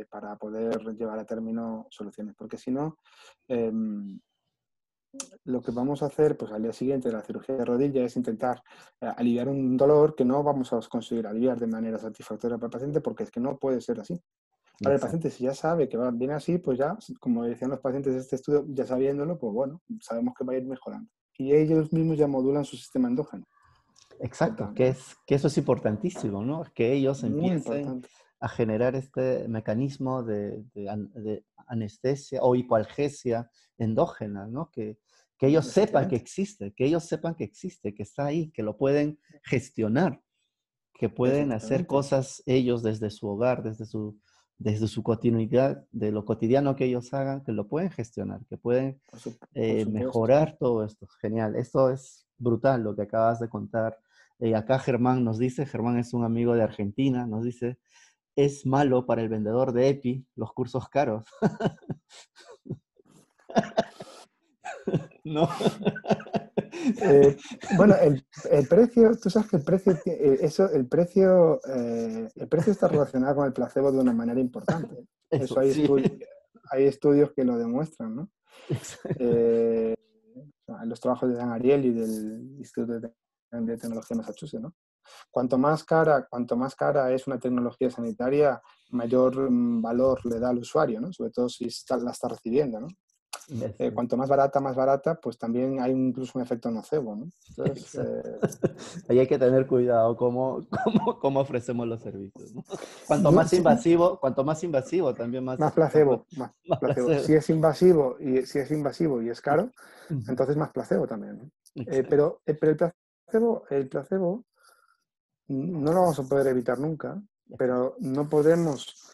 para poder llevar a término soluciones, porque si no, eh, lo que vamos a hacer pues, al día siguiente de la cirugía de rodilla es intentar aliviar un dolor que no vamos a conseguir aliviar de manera satisfactoria para el paciente, porque es que no puede ser así. Ahora el Exacto. paciente, si ya sabe que va bien así, pues ya, como decían los pacientes de este estudio, ya sabiéndolo, pues bueno, sabemos que va a ir mejorando. Y ellos mismos ya modulan su sistema endógeno, Exacto, totalmente. que eso es importantísimo, ¿no? Que ellos Muy empiecen importante. a generar este mecanismo de anestesia o hipoalgesia endógena, ¿no? Que ellos sepan que Efectivamente. existe, que ellos sepan que existe, que está ahí, que lo pueden gestionar, que pueden hacer Efectivamente. cosas ellos desde su hogar, desde su continuidad, de lo cotidiano que ellos hagan, que lo pueden gestionar, que pueden Por supuesto. mejorar todo esto. Genial. Esto es brutal lo que acabas de contar. Acá Germán nos dice, Germán es un amigo de Argentina, nos dice, es malo para el vendedor de EPI los cursos caros. ¿No? Bueno, el precio, tú sabes que el precio, el precio está relacionado con el placebo de una manera importante. Eso Eso, sí. hay estudios que lo demuestran, ¿no? Exacto. Eh, los trabajos de Dan Ariely del Instituto de Tecnología de Massachusetts, ¿no? Cuanto más cara es una tecnología sanitaria, mayor valor le da al usuario, ¿no? Sobre todo si la está recibiendo, ¿no? Cuanto más barata, pues también hay incluso un efecto nocebo, ¿no? Entonces, Exacto. Ahí hay que tener cuidado cómo ofrecemos los servicios, ¿no? sí, Cuanto más invasivo, también más más, placebo, más más placebo. placebo. Si es invasivo y es caro, Ujú. entonces más placebo también, ¿no? Exacto. Pero el placebo no lo vamos a poder evitar nunca, Exacto. pero no podemos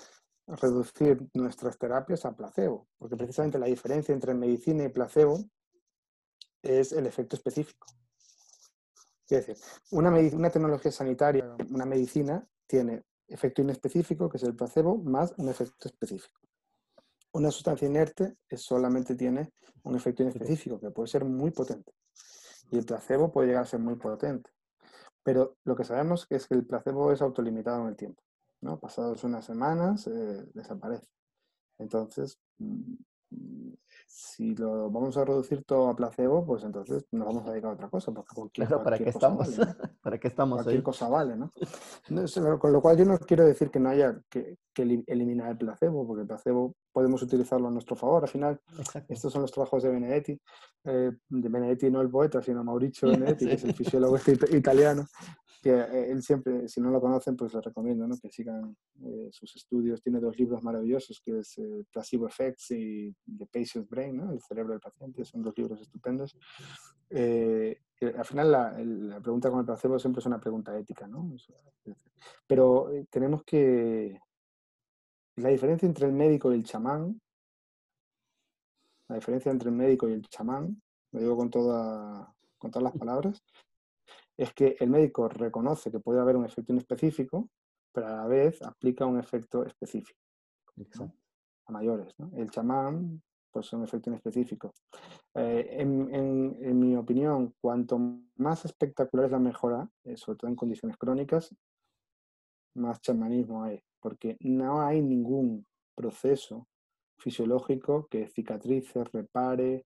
reducir nuestras terapias a placebo, porque Exacto. precisamente la diferencia entre medicina y placebo es el efecto específico. Es decir, una tecnología sanitaria, una medicina, tiene efecto inespecífico, que es el placebo, más un efecto específico. Una sustancia inerte solamente tiene un efecto inespecífico, que puede ser muy potente. Y el placebo puede llegar a ser muy potente. Pero lo que sabemos es que el placebo es autolimitado en el tiempo, ¿no? Pasados unas semanas, desaparece. Entonces, si lo vamos a reducir todo a placebo, pues entonces nos vamos a dedicar a otra cosa, porque Claro, ¿para qué cualquier cosa estamos? vale, ¿no? ¿Para qué estamos Cualquier ahí? cosa vale, ¿no? Con lo cual yo no quiero decir que no haya que eliminar el placebo, porque el placebo podemos utilizarlo a nuestro favor. Al final, Exacto. estos son los trabajos de Benedetti no el poeta, sino Mauricio Benedetti, que Sí. es el fisiólogo italiano, que él siempre, si no lo conocen, pues les recomiendo, ¿no? Que sigan sus estudios. Tiene dos libros maravillosos, que es Placebo Effects y The Patient's Brain, ¿no? El cerebro del paciente. Son dos libros estupendos. Al final la pregunta con el placebo siempre es una pregunta ética, ¿no? Pero tenemos que... La diferencia entre el médico y el chamán, la diferencia entre el médico y el chamán, lo digo con todas las palabras, es que el médico reconoce que puede haber un efecto inespecífico, pero a la vez aplica un efecto específico, ¿no? Exacto. A mayores, ¿no? El chamán, pues un efecto inespecífico. En mi opinión, cuanto más espectacular es la mejora, sobre todo en condiciones crónicas, más chamanismo hay, porque no hay ningún proceso fisiológico que cicatrice, repare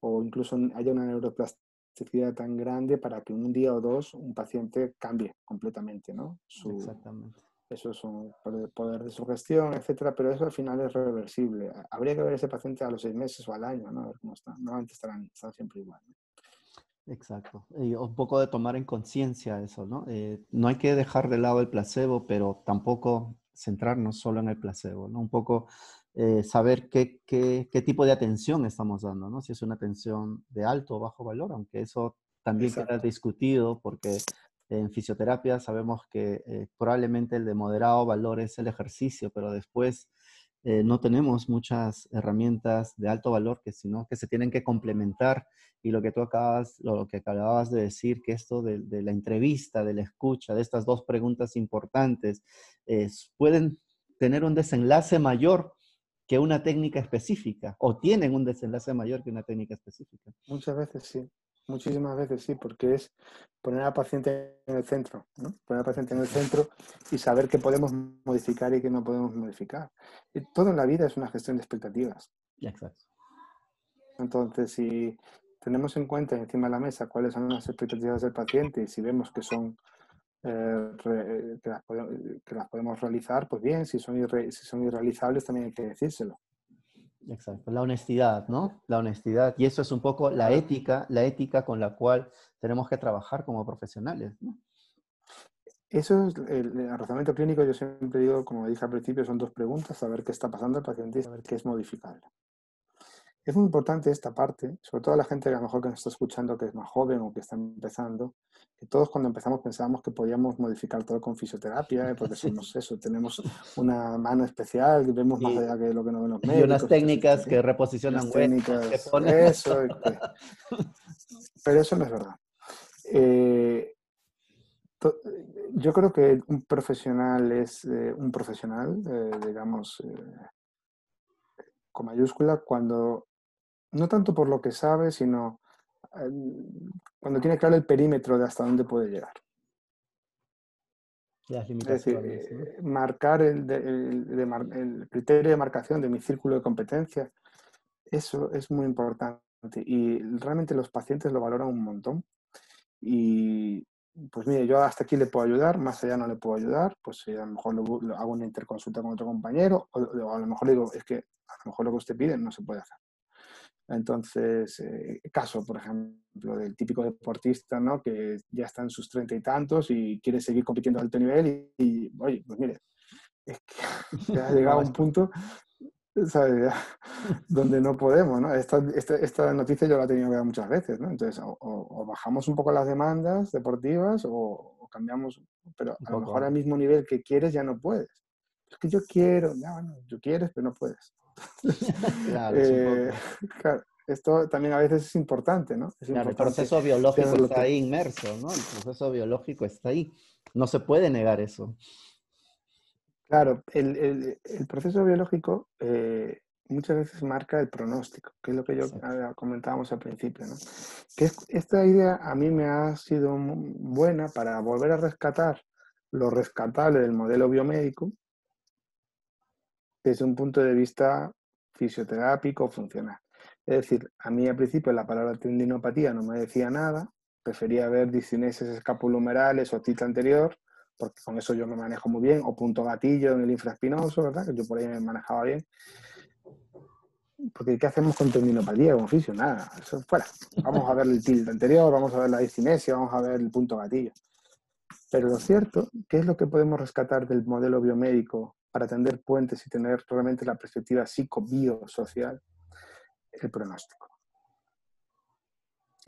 o incluso haya una neuroplasticidad tan grande para que en un día o dos un paciente cambie completamente, ¿no? Exactamente. Eso es un poder de sugestión, etcétera, pero eso al final es reversible. Habría que ver a ese paciente a los 6 meses o al año, ¿no? A ver cómo está. Normalmente están siempre igual, ¿no? Exacto. Y un poco de tomar en conciencia eso, ¿no? No hay que dejar de lado el placebo, pero tampoco centrarnos solo en el placebo, ¿no? Un poco saber qué tipo de atención estamos dando, ¿no? Si es una atención de alto o bajo valor, aunque eso también queda Exacto. discutido porque en fisioterapia sabemos que probablemente el de moderado valor es el ejercicio, pero después no tenemos muchas herramientas de alto valor sino que se tienen que complementar y lo que acababas de decir, que esto de la entrevista, de la escucha, de estas dos preguntas importantes, pueden tener un desenlace mayor que una técnica específica, o tienen un desenlace mayor que una técnica específica. Muchas veces sí, muchísimas veces sí, porque es poner al paciente en el centro, ¿no? Poner al paciente en el centro y saber qué podemos modificar y qué no podemos modificar. Y todo en la vida es una gestión de expectativas. Exacto. Entonces, si tenemos en cuenta encima de la mesa cuáles son las expectativas del paciente y si vemos que son que las podemos realizar, pues bien, si son irrealizables también hay que decírselo. Exacto, la honestidad, ¿no? La honestidad. Y eso es un poco Claro. la ética con la cual tenemos que trabajar como profesionales, ¿no? Eso es el razonamiento clínico, yo siempre digo, como dije al principio, son dos preguntas, saber qué está pasando al paciente y saber qué es modificable. Es muy importante esta parte, sobre todo a la gente que a lo mejor que nos está escuchando, que es más joven o que está empezando, que todos cuando empezamos pensábamos que podíamos modificar todo con fisioterapia, porque Sí. somos eso, tenemos una mano especial, vemos más Y, allá de lo que nos ven los y unas médicos, etcétera, técnicas etcétera. que Unas reposicionan huesos, que técnicas, ponen... eso, pero eso no es verdad. Eh, to- yo creo que un profesional es un profesional, digamos, con mayúscula, cuando no tanto por lo que sabe, sino cuando tiene claro el perímetro de hasta dónde puede llegar. Las Es decir, limitaciones, ¿no? marcar el criterio de marcación de mi círculo de competencia, eso es muy importante y realmente los pacientes lo valoran un montón. Y pues mire, yo hasta aquí le puedo ayudar, más allá no le puedo ayudar, pues a lo mejor hago una interconsulta con otro compañero, o a lo mejor le digo, es que a lo mejor lo que usted pide no se puede hacer. Entonces, caso, por ejemplo, del típico deportista, ¿no? Que ya está en sus 30 y tantos y quiere seguir compitiendo a alto nivel oye, pues mire, es que ya ha llegado No, a un punto, ¿sabes? Donde no podemos, ¿no? Esta noticia yo la he tenido que dar muchas veces, ¿no? Entonces, o bajamos un poco las demandas deportivas o cambiamos, pero un a lo mejor poco. al mismo nivel que quieres ya no puedes. Es que yo quiero, ya, bueno, tú quieres, pero no puedes. Entonces, Claro, es un eh, poco. claro, esto también a veces es importante, ¿no? Es Claro, el importante proceso biológico tenerlo está claro. ahí inmerso, ¿no? El proceso biológico está ahí. No se puede negar eso. Claro, el proceso biológico muchas veces marca el pronóstico, que es lo que yo Exacto. comentábamos al principio, ¿no? Esta idea a mí me ha sido buena para volver a rescatar lo rescatable del modelo biomédico desde un punto de vista fisioterápico funcional. Es decir, a mí al principio la palabra tendinopatía no me decía nada, prefería ver discinesis escapulohumerales o tita anterior, porque con eso yo me manejo muy bien, o punto gatillo en el infraespinoso, ¿verdad? Que yo por ahí me manejaba bien. Porque ¿qué hacemos con tendinopatía como fisio? Nada, eso fuera. Vamos a ver el tilde anterior, vamos a ver la discinesia, vamos a ver el punto gatillo. Pero lo cierto, ¿qué es lo que podemos rescatar del modelo biomédico para tender puentes y tener realmente la perspectiva psico-biosocial? El pronóstico.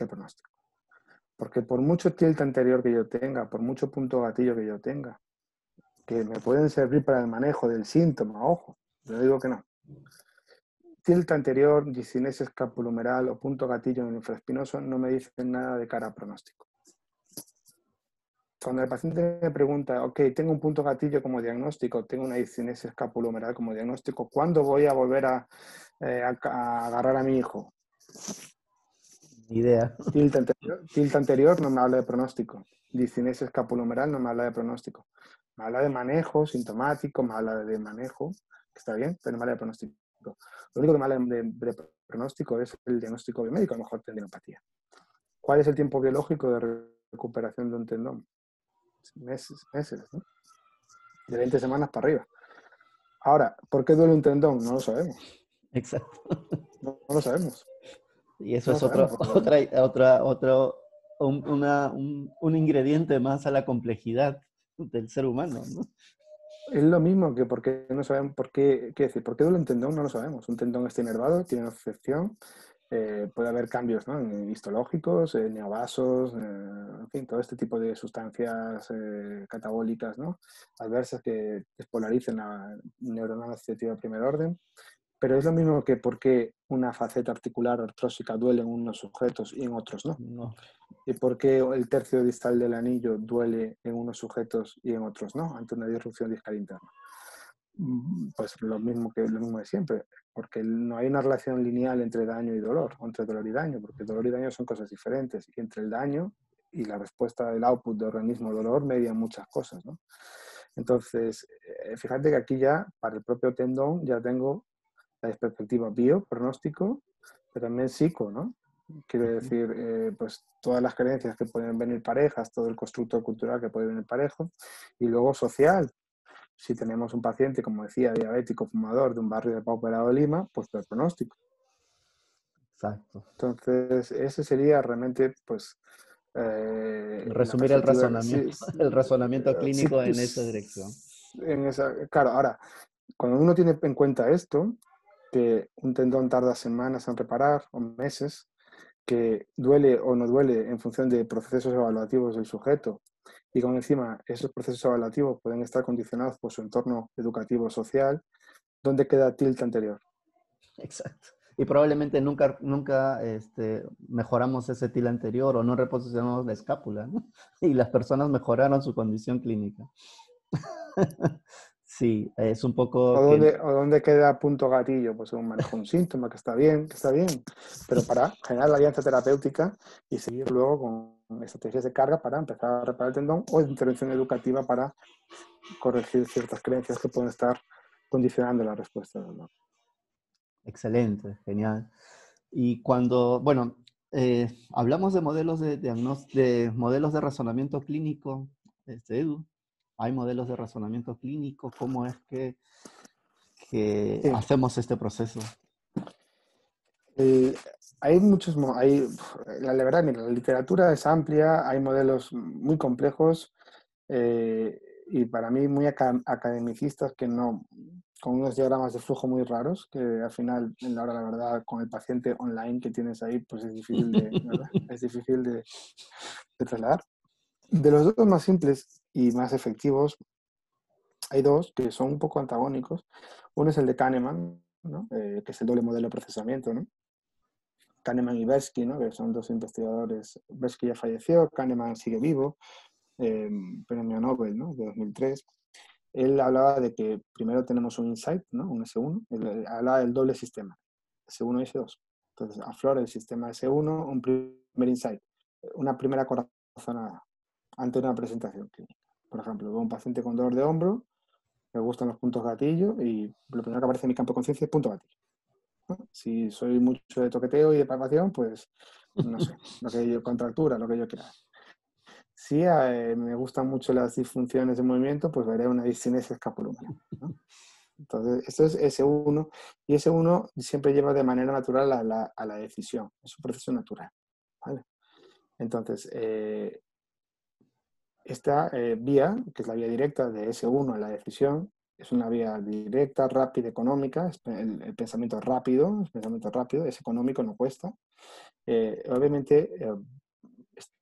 El pronóstico. Porque por mucho tilt anterior que yo tenga, por mucho punto gatillo que yo tenga, que me pueden servir para el manejo del síntoma, ojo, yo digo que no. Tilt anterior, discinesia escapulohumeral o punto gatillo en el infraespinoso no me dicen nada de cara a pronóstico. Cuando el paciente me pregunta, ok, tengo un punto gatillo como diagnóstico, tengo una discinesia escapulohumeral como diagnóstico, ¿cuándo voy a volver a agarrar a mi hijo? Idea. Tilt anterior no me habla de pronóstico. Discinesia escapulohumeral no me habla de pronóstico. Me habla de manejo sintomático, me habla de manejo, que está bien, pero no me habla de pronóstico. Lo único que me habla de pronóstico es el diagnóstico biomédico, a lo mejor tendinopatía. ¿Cuál es el tiempo biológico de recuperación de un tendón? Meses, ¿no? De 20 semanas para arriba. Ahora, ¿por qué duele un tendón? No lo sabemos. Exacto. No lo sabemos. Y eso No lo es sabemos por qué duele. un ingrediente más a la complejidad del ser humano, ¿no? Es lo mismo que porque no sabemos por qué, ¿qué decir? ¿Por qué duele un tendón? No lo sabemos. Un tendón está inervado, tiene una afección, puede haber cambios, ¿no? Histológicos, neovasos, en fin, todo este tipo de sustancias catabólicas, ¿no? Adversas que despolaricen la neuronal asociativa de primer orden. Pero es lo mismo que por qué una faceta articular artrósica duele en unos sujetos y en otros no. No, ¿Y por qué el tercio distal del anillo duele en unos sujetos y en otros no, ante una disrupción discal interna? Pues lo mismo de siempre, porque no hay una relación lineal entre daño y dolor, o entre dolor y daño, porque dolor y daño son cosas diferentes, y entre el daño y la respuesta del output de organismo-dolor median muchas cosas, ¿no? Entonces, fíjate que aquí ya, para el propio tendón, ya tengo la perspectiva bio, pronóstico, pero también psico, ¿no? Quiero decir, pues todas las creencias que pueden venir parejas, todo el constructo cultural que puede venir parejo, y luego social. Si tenemos un paciente, como decía, diabético, fumador de un barrio de pauperado de Lima, pues el pronóstico. exacto. Entonces, ese sería realmente, pues, la Resumir perspectiva. Sí, el razonamiento sí, clínico en esa dirección. pues, claro, ahora, cuando uno tiene en cuenta esto, que un tendón tarda semanas en reparar o meses, que duele o no duele en función de procesos evaluativos del sujeto, y con encima esos procesos evaluativos pueden estar condicionados por su entorno educativo social, ¿dónde queda tilt anterior? Exacto. Y probablemente nunca mejoramos ese til anterior o no reposicionamos la escápula, ¿no? Y las personas mejoraron su condición clínica. Sí, es un poco que O dónde queda punto gatillo, pues un manejo un síntoma que está bien, pero para generar la alianza terapéutica y seguir luego con estrategias de carga para empezar a reparar el tendón o intervención educativa para corregir ciertas creencias que pueden estar condicionando la respuesta del dolor. excelente, genial. Y cuando, bueno, hablamos de modelos de modelos de razonamiento clínico, Edu, hay modelos de razonamiento clínico, ¿cómo es que Sí, hacemos este proceso? el- hay muchos, la verdad, mira, la literatura es amplia, hay modelos muy complejos y para mí muy academicistas que no, con unos diagramas de flujo muy raros, que al final, en la hora, la verdad, con el paciente online que tienes ahí, pues es difícil de, ¿verdad? Es difícil de trasladar. De los dos más simples y más efectivos, hay dos que son un poco antagónicos. Uno es el de Kahneman, ¿no? Que es el doble modelo de procesamiento, ¿no? Kahneman y Tversky, ¿no? Que son dos investigadores. Tversky ya falleció, Kahneman sigue vivo, premio Nobel, ¿no? De 2003. Él hablaba de que primero tenemos un insight, ¿no? Un S1. Él hablaba del doble sistema, S1 y S2. Entonces, aflora el sistema S1, un primer insight, una primera corazonada ante una presentación clínica. Por ejemplo, veo un paciente con dolor de hombro, me gustan los puntos gatillo y lo primero que aparece en mi campo de conciencia es punto gatillo, ¿no? Si soy mucho de toqueteo y de palpación, pues no sé, lo que yo, contractura, lo que yo quiera. Si me gustan mucho las disfunciones de movimiento, pues veré una discinesia escapulumbar, ¿no? Entonces, esto es S1 y S1 siempre lleva de manera natural a la decisión, es un proceso natural, ¿vale? Entonces, esta vía, que es la vía directa de S1 a la decisión, es una vía directa, rápida, económica, el pensamiento es rápido, es económico, no cuesta. Obviamente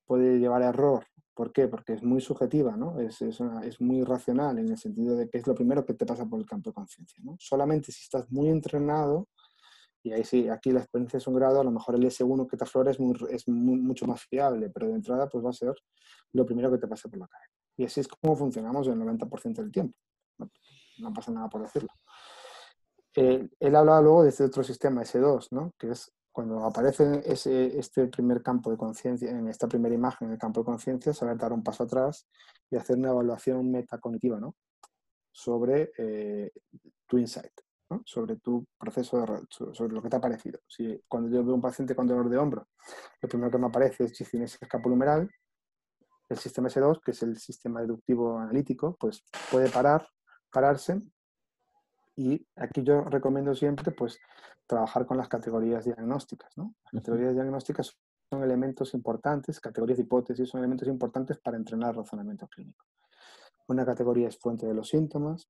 puede llevar a error. ¿Por qué? Porque es muy subjetiva, ¿no? Es muy racional en el sentido de que es lo primero que te pasa por el campo de conciencia, ¿no? Solamente si estás muy entrenado, y ahí sí, aquí la experiencia es un grado, a lo mejor el S1 que te aflora mucho más fiable, pero de entrada pues va a ser lo primero que te pase por la cabeza. Y así es como funcionamos el 90% del tiempo. No, no pasa nada por decirlo. Él hablaba luego de este otro sistema, S2, ¿no? Que es cuando aparece este primer campo de conciencia, en esta primera imagen, en el campo de conciencia, saber dar un paso atrás y hacer una evaluación metacognitiva, ¿no? Sobre tu insight, ¿no? Sobre tu proceso, sobre lo que te ha parecido. Si cuando yo veo un paciente con dolor de hombro, lo primero que me aparece es discinesia escapulohumeral, el sistema S2, que es el sistema deductivo analítico, pues puede pararse. Y aquí yo recomiendo siempre pues, trabajar con las categorías diagnósticas, ¿no? Las categorías diagnósticas son elementos importantes, categorías de hipótesis son elementos importantes para entrenar razonamiento clínico. Una categoría es fuente de los síntomas,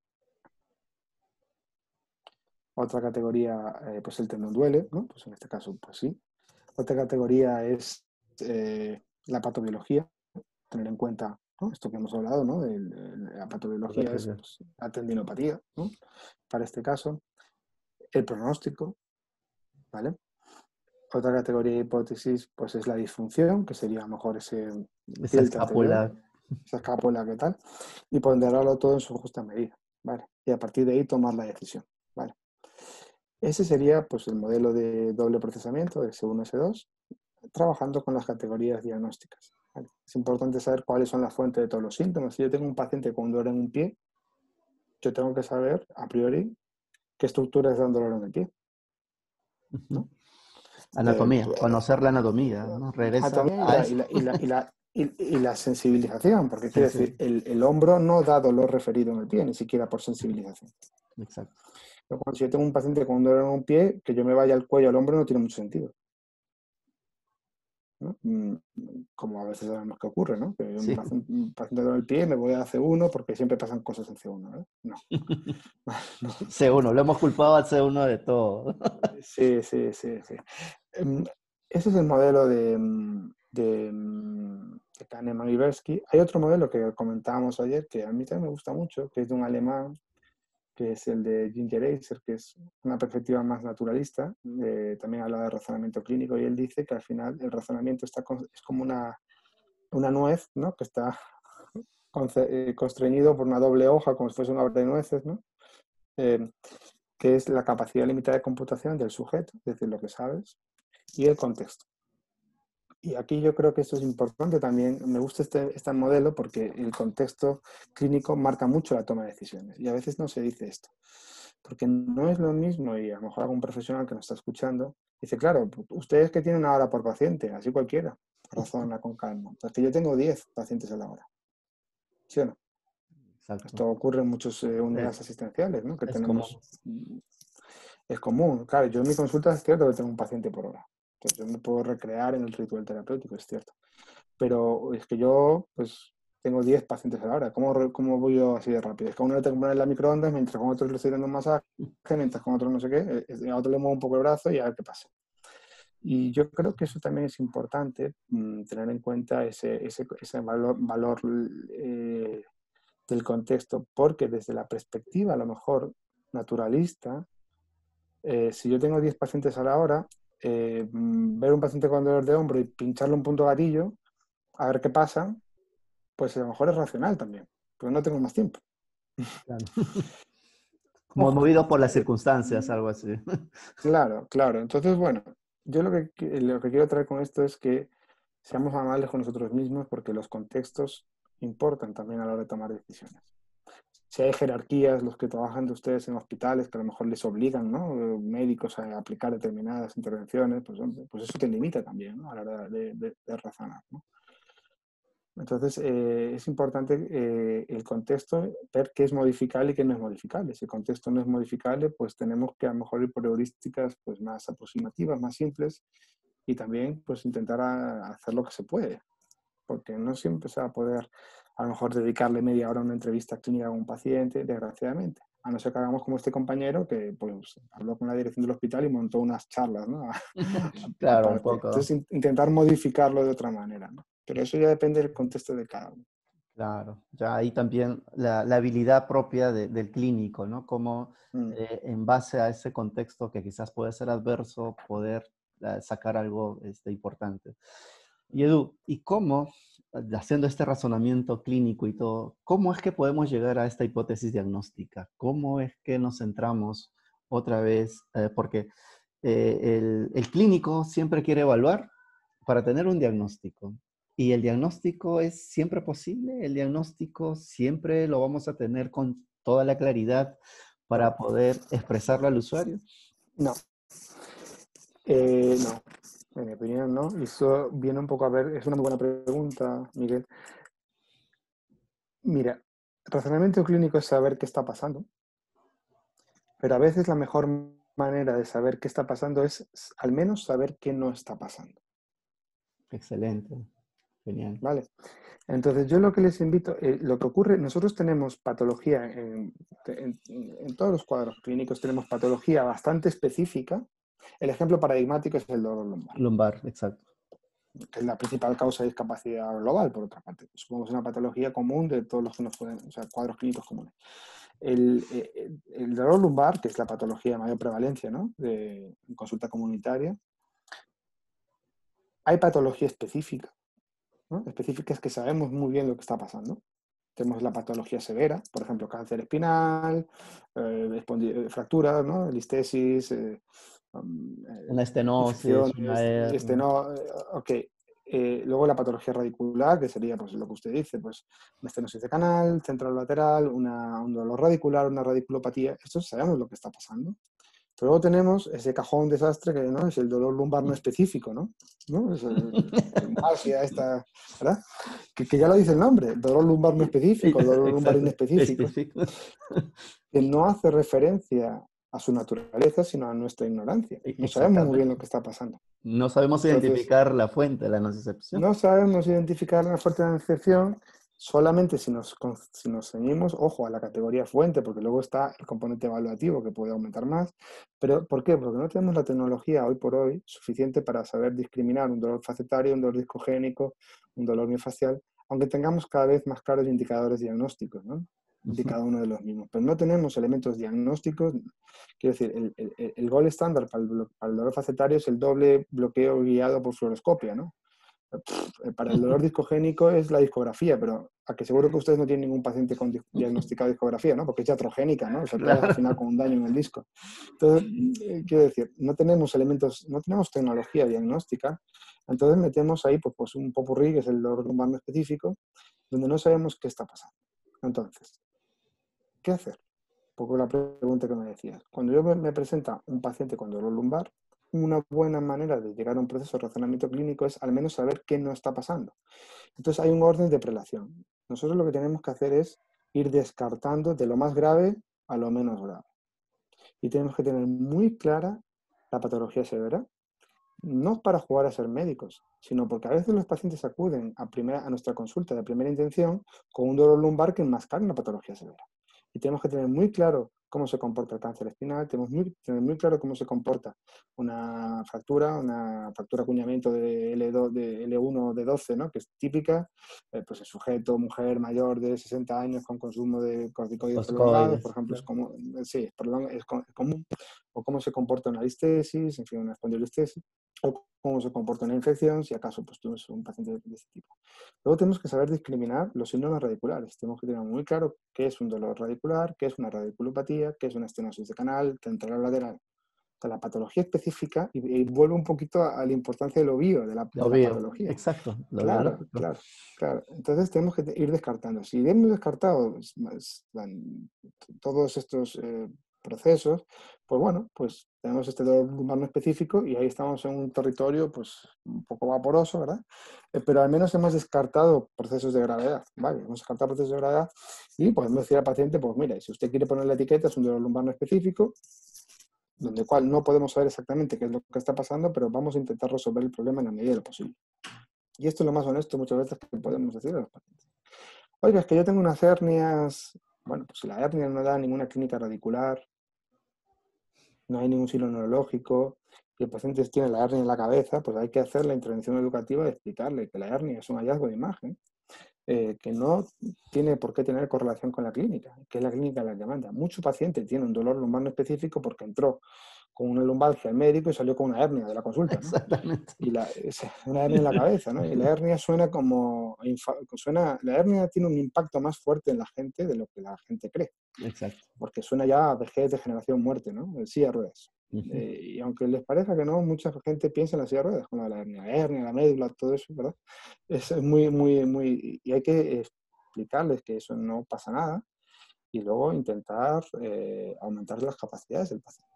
otra categoría, pues el tendón duele, ¿no? Pues en este caso, pues sí. Otra categoría es la patobiología, tener en cuenta, ¿no? Esto que hemos hablado, ¿no? La patobiología es pues, la tendinopatía, ¿no? Para este caso. El pronóstico, ¿vale? Otra categoría de hipótesis pues es la disfunción, que sería a lo mejor ese Esa tilt anterior, escápula. esa escápula, ¿qué tal? Y ponderarlo todo en su justa medida, ¿vale? Y a partir de ahí tomar la decisión, ¿vale? Ese sería pues el modelo de doble procesamiento, S1, S2, trabajando con las categorías diagnósticas, ¿vale? Es importante saber cuáles son las fuentes de todos los síntomas. Si yo tengo un paciente con dolor en un pie, yo tengo que saber a priori qué estructuras dan dolor en el pie, ¿no? Anatomía, conocer la anatomía, ¿no? Regresa Anatomía a eso. y la sensibilización, porque quiero decir, Sensible. el hombro no da dolor referido en el pie, ni siquiera por sensibilización. Exacto. Pero cuando si yo tengo un paciente con un dolor en un pie, que yo me vaya al cuello al hombro no tiene mucho sentido, ¿no? Como a veces sabemos que ocurre, ¿no? Que Sí. un paciente con el pie me voy a C1 porque siempre pasan cosas en C1, ¿no? No, no. C1, lo hemos culpado al C1 de todo. Sí, sí, sí, sí. Ese es el modelo de Kahneman y Tversky. Hay otro modelo que comentábamos ayer que a mí también me gusta mucho, que es de un alemán, que es el de Ginger Eiser, que es una perspectiva más naturalista. También habla de razonamiento clínico y él dice que al final el razonamiento es como una nuez, ¿no? Que está constreñido por una doble hoja, como si fuese un abre-nueces, ¿no? Eh, que es la capacidad limitada de computación del sujeto, es decir, lo que sabes, y el contexto. Y aquí yo creo que esto es importante también. Me gusta este modelo porque el contexto clínico marca mucho la toma de decisiones. Y a veces no se dice esto. Porque no es lo mismo, y a lo mejor algún profesional que nos está escuchando dice, claro, ustedes que tienen una hora por paciente, así cualquiera, razona con calma. Es que yo tengo 10 pacientes a la hora. ¿Sí o no? Exacto. Esto ocurre en muchas unidades Es, asistenciales, ¿no? Que es común. tenemos, es común. Claro, yo en mi consulta es cierto que tengo un paciente por hora. Entonces yo me puedo recrear en el ritual terapéutico, es cierto. Pero es que yo, pues, tengo 10 pacientes a la hora. ¿Cómo voy yo así de rápido? Es que a uno le tengo que poner la microondas, mientras con otro le estoy dando un masaje, mientras con otro no sé qué, a otro le muevo un poco el brazo y a ver qué pasa. Y yo creo que eso también es importante, tener en cuenta ese valor del contexto, porque desde la perspectiva, a lo mejor, naturalista, si yo tengo 10 pacientes a la hora, ver un paciente con dolor de hombro y pincharle un punto gatillo, a ver qué pasa, pues a lo mejor es racional también, pero no tengo más tiempo. Claro. Como Ojo, movido por las circunstancias, algo así. claro, claro. Entonces, bueno, yo lo que quiero traer con esto es que seamos amables con nosotros mismos porque los contextos importan también a la hora de tomar decisiones. Si hay jerarquías, los que trabajan de ustedes en hospitales, que a lo mejor les obligan, ¿no? Médicos a aplicar determinadas intervenciones, pues, hombre, pues eso te limita también, ¿no? A la hora de razonar, ¿no? Entonces, es importante el contexto, ver qué es modificable y qué no es modificable. Si el contexto no es modificable, pues tenemos que a lo mejor ir por heurísticas pues, más aproximativas, más simples, y también pues intentar hacer lo que se puede, porque no siempre se va a poder a lo mejor dedicarle media hora a una entrevista clínica a un paciente, desgraciadamente. A no ser que hagamos como este compañero que pues, habló con la dirección del hospital y montó unas charlas, ¿no? Claro, un Aparte. poco. Entonces, intentar modificarlo de otra manera, ¿no? Pero eso ya depende del contexto de cada uno. Claro, ya ahí también la habilidad propia del clínico, ¿no? Como Mm. en base a ese contexto que quizás puede ser adverso, poder sacar algo importante. Y Edu, ¿y cómo, haciendo este razonamiento clínico y todo, cómo es que podemos llegar a esta hipótesis diagnóstica? ¿Cómo es que nos centramos otra vez? Porque el clínico siempre quiere evaluar para tener un diagnóstico. ¿Y el diagnóstico es siempre posible? ¿El diagnóstico siempre lo vamos a tener con toda la claridad para poder expresarlo al usuario? No, no, en mi opinión no. Y eso viene un poco a ver, es una muy buena pregunta, Miguel. Mira, razonamiento clínico es saber qué está pasando, pero a veces la mejor manera de saber qué está pasando es al menos saber qué no está pasando, Excelente, genial. ¿vale? Entonces yo lo que les invito, lo que ocurre, nosotros tenemos patología, en todos los cuadros clínicos tenemos patología bastante específica. El ejemplo paradigmático es el dolor lumbar, Lumbar, exacto. que es la principal causa de discapacidad global, por otra parte. Supongo que es una patología común de todos los que nos pueden, o sea, cuadros clínicos comunes. El dolor lumbar, que es la patología de mayor prevalencia, ¿no? En consulta comunitaria, hay patología específica, ¿no? Específicas que sabemos muy bien lo que está pasando. Tenemos la patología severa, por ejemplo, cáncer espinal, fracturas, ¿no? Listesis, Una estenosis, una infecciones, hernia. no, ok. Luego la patología radicular, que sería pues, lo que usted dice, pues una estenosis de canal, central lateral, un dolor radicular, una radiculopatía. Esto sabemos lo que está pasando. Pero luego tenemos ese cajón desastre que ¿no? es el dolor lumbar no específico, ¿no? ¿No? Es lumbalgia esta, ¿verdad? Que ya lo dice el nombre, dolor lumbar no específico, dolor lumbar Exacto, inespecífico, específico. que no hace referencia a su naturaleza, sino a nuestra ignorancia. No sabemos muy bien lo Exactamente. que está pasando. No sabemos Entonces, identificar la fuente de la nocicepción. no sabemos identificar la fuente de la infección solamente si nos ceñimos, ojo, a la categoría fuente, porque luego está el componente evaluativo que puede aumentar más. ¿Pero por qué? Porque no tenemos la tecnología hoy por hoy suficiente para saber discriminar un dolor facetario, un dolor discogénico, un dolor miofascial, aunque tengamos cada vez más claros indicadores diagnósticos, ¿no? De cada uno de los mismos. Pero no tenemos elementos diagnósticos. Quiero decir, el gol estándar para el dolor facetario es el doble bloqueo guiado por fluoroscopia, ¿no? Para el dolor discogénico es la discografía, pero a que seguro que ustedes no tienen ningún paciente con diagnosticado de discografía, ¿no? Porque es iatrogénica, ¿no? O sea, Claro. al final con un daño en el disco. Entonces, quiero decir, no tenemos elementos, no tenemos tecnología diagnóstica, entonces metemos ahí pues un popurrí, que es el dolor lumbar no específico, donde no sabemos qué está pasando. Entonces, ¿qué hacer? Un poco la pregunta que me decías. Cuando yo me presenta un paciente con dolor lumbar, una buena manera de llegar a un proceso de razonamiento clínico es al menos saber qué no está pasando. Entonces hay un orden de prelación. Nosotros lo que tenemos que hacer es ir descartando de lo más grave a lo menos grave. Y tenemos que tener muy clara la patología severa, no para jugar a ser médicos, sino porque a veces los pacientes acuden a nuestra consulta de primera intención con un dolor lumbar que enmascara una patología severa. Y tenemos que tener muy claro cómo se comporta el cáncer espinal, tenemos que tener muy claro cómo se comporta una fractura acuñamiento de L2, de L1 de 12, ¿no? Que es típica, pues el sujeto, mujer mayor de 60 años con consumo de corticoides prolongados, por Corticoides, ejemplo, claro. es común, o cómo se comporta una listesis, en fin, una espondilistesis, o cómo se comporta una infección, si acaso pues tú eres un paciente de este tipo. Luego tenemos que saber discriminar los síndromes radiculares. Tenemos que tener muy claro qué es un dolor radicular, qué es una radiculopatía, qué es una estenosis de canal, temporal lateral. O sea, la patología específica, y vuelvo un poquito a la importancia de lo bio, de Lo la veo, patología. exacto, lo Claro, biológico. claro, claro. Entonces tenemos que ir descartando. Si hemos descartado todos estos procesos, pues bueno, pues tenemos este dolor lumbar no específico y ahí estamos en un territorio pues un poco vaporoso, ¿verdad? Pero al menos hemos descartado procesos de gravedad, ¿vale? Hemos descartado procesos de gravedad y podemos decir al paciente, pues mira, si usted quiere poner la etiqueta, es un dolor lumbar no específico, donde cual no podemos saber exactamente qué es lo que está pasando, pero vamos a intentar resolver el problema en la medida de lo posible. Y esto es lo más honesto muchas veces que podemos decir a los pacientes. Oiga, es que yo tengo unas hernias. Bueno, pues si la hernia no da ninguna clínica radicular, no hay ningún signo neurológico, y el paciente tiene la hernia en la cabeza, pues hay que hacer la intervención educativa de explicarle que la hernia es un hallazgo de imagen, que no tiene por qué tener correlación con la clínica, que es la clínica la que manda. Mucho paciente tiene un dolor lumbar no específico porque entró con una lumbalgia al médico y salió con una hernia de la consulta, ¿no? Exactamente. Y es una hernia en la cabeza, ¿no? Y la hernia suena como... la hernia tiene un impacto más fuerte en la gente de lo que la gente cree. Exacto. Porque suena ya a vejez, degeneración, muerte, ¿no? Silla de ruedas. Y aunque les parezca que no, mucha gente piensa en la silla de ruedas, como la hernia, la médula, todo eso, ¿verdad? Es muy, muy, muy... Y hay que explicarles que eso no pasa nada y luego intentar aumentar las capacidades del paciente,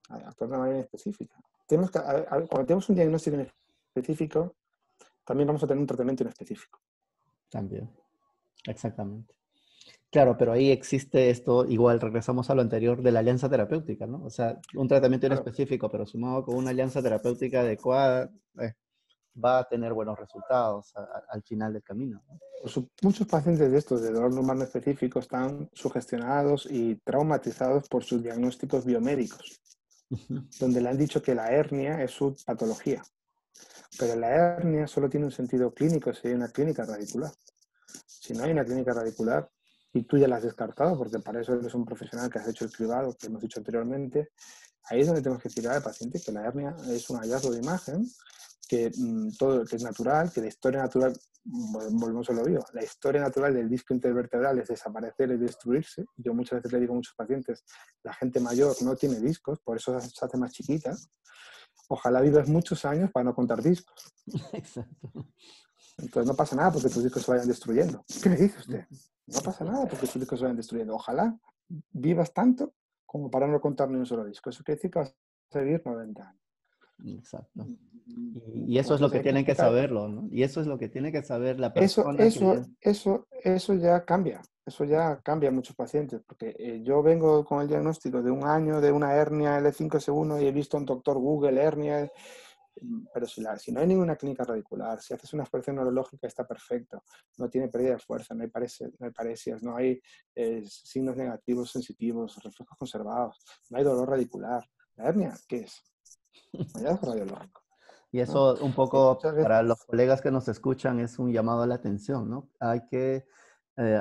actuar de una manera específica. Cuando tenemos un diagnóstico específico, también vamos a tener un tratamiento específico. También, exactamente. Claro, pero ahí existe esto, igual regresamos a lo anterior de la alianza terapéutica, ¿no? O sea, un tratamiento en Claro. específico, pero sumado con una alianza terapéutica adecuada, va a tener buenos resultados al final del camino, ¿no? Muchos pacientes de estos de dolor lumbar no específico están sugestionados y traumatizados por sus diagnósticos biomédicos, donde le han dicho que la hernia es su patología. Pero la hernia solo tiene un sentido clínico si hay una clínica radicular. Si no hay una clínica radicular y tú ya la has descartado, porque para eso eres un profesional que has hecho el cribado, que hemos dicho anteriormente, ahí es donde tenemos que explicar al paciente que la hernia es un hallazgo de imagen, que todo que es natural, que la historia natural, volvemos a lo obvio, la historia natural del disco intervertebral es desaparecer y destruirse. Yo muchas veces le digo a muchos pacientes, la gente mayor no tiene discos, por eso se hace más chiquita. Ojalá vivas muchos años para no contar discos. Exacto. Entonces no pasa nada porque tus discos se vayan destruyendo. ¿Qué me dice usted? No pasa nada porque tus discos se vayan destruyendo. Ojalá vivas tanto como para no contar ni un solo disco. Eso quiere decir que vas a vivir 90 años. Exacto. Y eso es lo Entonces que hay que tienen que explicar. saberlo, ¿no? Y eso es lo que tiene que saber la Eso persona que viene. ya cambia. Eso ya cambia a muchos pacientes. Porque yo vengo con el diagnóstico de un año de una hernia L5S1 y he visto en doctor Google hernia. Pero si no hay ninguna clínica radicular, si haces una exploración neurológica está perfecto, no tiene pérdida de fuerza, no hay paresias, no hay signos negativos sensitivos, reflejos conservados, no hay dolor radicular. ¿La hernia qué es? Hallazgo radiológico, Y ¿no? eso un Y poco muchas veces, para los colegas que nos escuchan es un llamado a la atención, ¿no? Hay que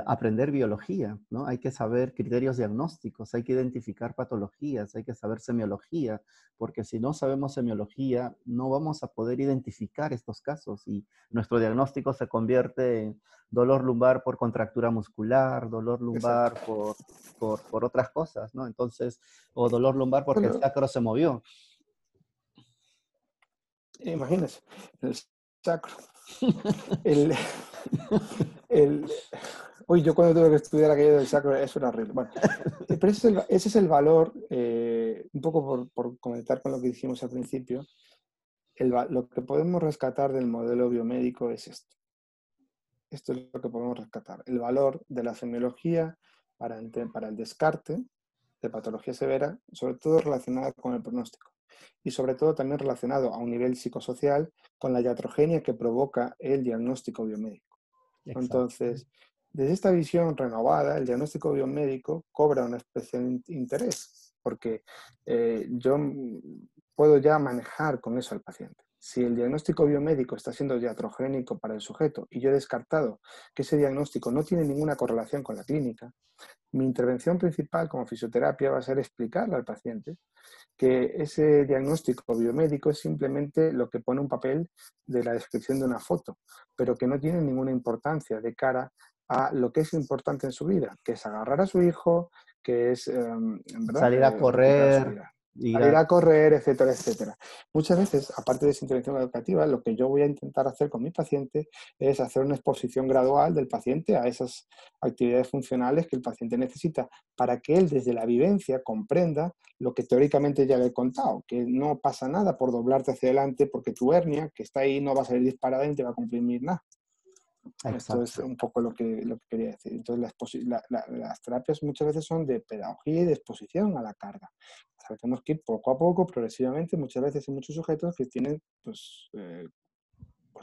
aprender biología, ¿no? Hay que saber criterios diagnósticos, hay que identificar patologías, hay que saber semiología, porque si no sabemos semiología, no vamos a poder identificar estos casos y nuestro diagnóstico se convierte en dolor lumbar por contractura muscular, dolor lumbar por otras cosas, ¿no? Entonces, o dolor lumbar porque el Bueno, sacro se movió. imagínense, el sacro. El, el, uy, yo cuando tuve que estudiar aquello del sacro, eso era horrible. Bueno, pero ese es el valor, un poco por comentar con lo que dijimos al principio, lo que podemos rescatar del modelo biomédico es esto. Esto es lo que podemos rescatar. El valor de la semiología para el descarte de patología severa, sobre todo relacionada con el pronóstico. Y sobre todo también relacionado a un nivel psicosocial con la iatrogenia que provoca el diagnóstico biomédico. Exacto. Entonces, desde esta visión renovada, el diagnóstico biomédico cobra un especial interés, porque yo puedo ya manejar con eso al paciente. Si el diagnóstico biomédico está siendo iatrogénico para el sujeto y yo he descartado que ese diagnóstico no tiene ninguna correlación con la clínica, mi intervención principal como fisioterapia va a ser explicarle al paciente que ese diagnóstico biomédico es simplemente lo que pone un papel de la descripción de una foto, pero que no tiene ninguna importancia de cara a lo que es importante en su vida, que es agarrar a su hijo, que es en verdad, Salir a recuperar su correr, vida. ir Salir a... a correr, etcétera, etcétera. Muchas veces, aparte de esa intervención educativa, lo que yo voy a intentar hacer con mi paciente es hacer una exposición gradual del paciente a esas actividades funcionales que el paciente necesita para que él desde la vivencia comprenda lo que teóricamente ya le he contado, que no pasa nada por doblarte hacia adelante porque tu hernia, que está ahí, no va a salir disparada y no te va a comprimir nada. Esto es Exacto. un poco lo que quería decir. Entonces, las terapias muchas veces son de pedagogía y de exposición a la carga. O sea, tenemos que ir poco a poco, progresivamente. Muchas veces hay muchos sujetos que tienen pues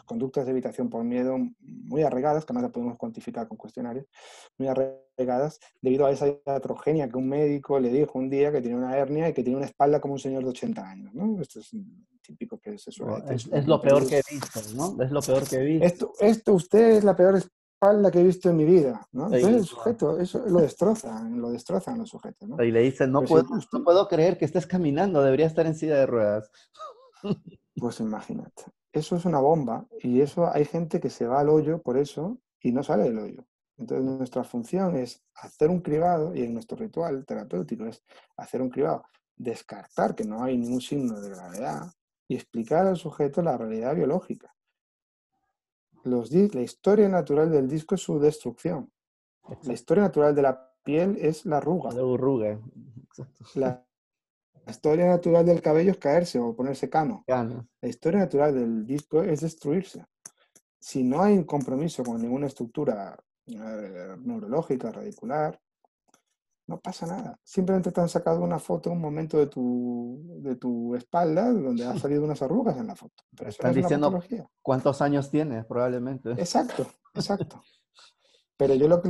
conductas de evitación por miedo muy arraigadas, que además las podemos cuantificar con cuestionarios, muy arraigadas, debido a esa iatrogenia que un médico le dijo un día que tenía una hernia y que tenía una espalda como un señor de 80 años, ¿no? Esto es típico que se suele decir. Es lo peor que he visto, ¿no? Es lo peor que he visto. Esto usted es la peor espalda que he visto en mi vida, ¿no? Entonces Y, el sujeto, eso lo destrozan los sujetos, ¿no? y le dicen, Pero si no usted, puedo creer que estés caminando, debería estar en silla de ruedas. pues imagínate, eso es una bomba y eso hay gente que se va al hoyo por eso y no sale del hoyo. Entonces nuestra función es hacer un cribado y en nuestro ritual terapéutico es hacer un cribado, descartar que no hay ningún signo de gravedad y explicar al sujeto la realidad biológica. La historia natural del disco es su destrucción. La Exacto. historia natural de la piel es la arruga. La burruga. Exacto. La historia natural del cabello es caerse o ponerse cano. Ganas. La historia natural del disco es destruirse. Si no hay un compromiso con ninguna estructura neurológica, radicular, no pasa nada. Simplemente te han sacado una foto, un momento de tu espalda, donde ha salido unas arrugas en la foto. Pero eso no Están es una diciendo patología. cuántos años tienes, probablemente. Exacto, exacto. Pero yo lo que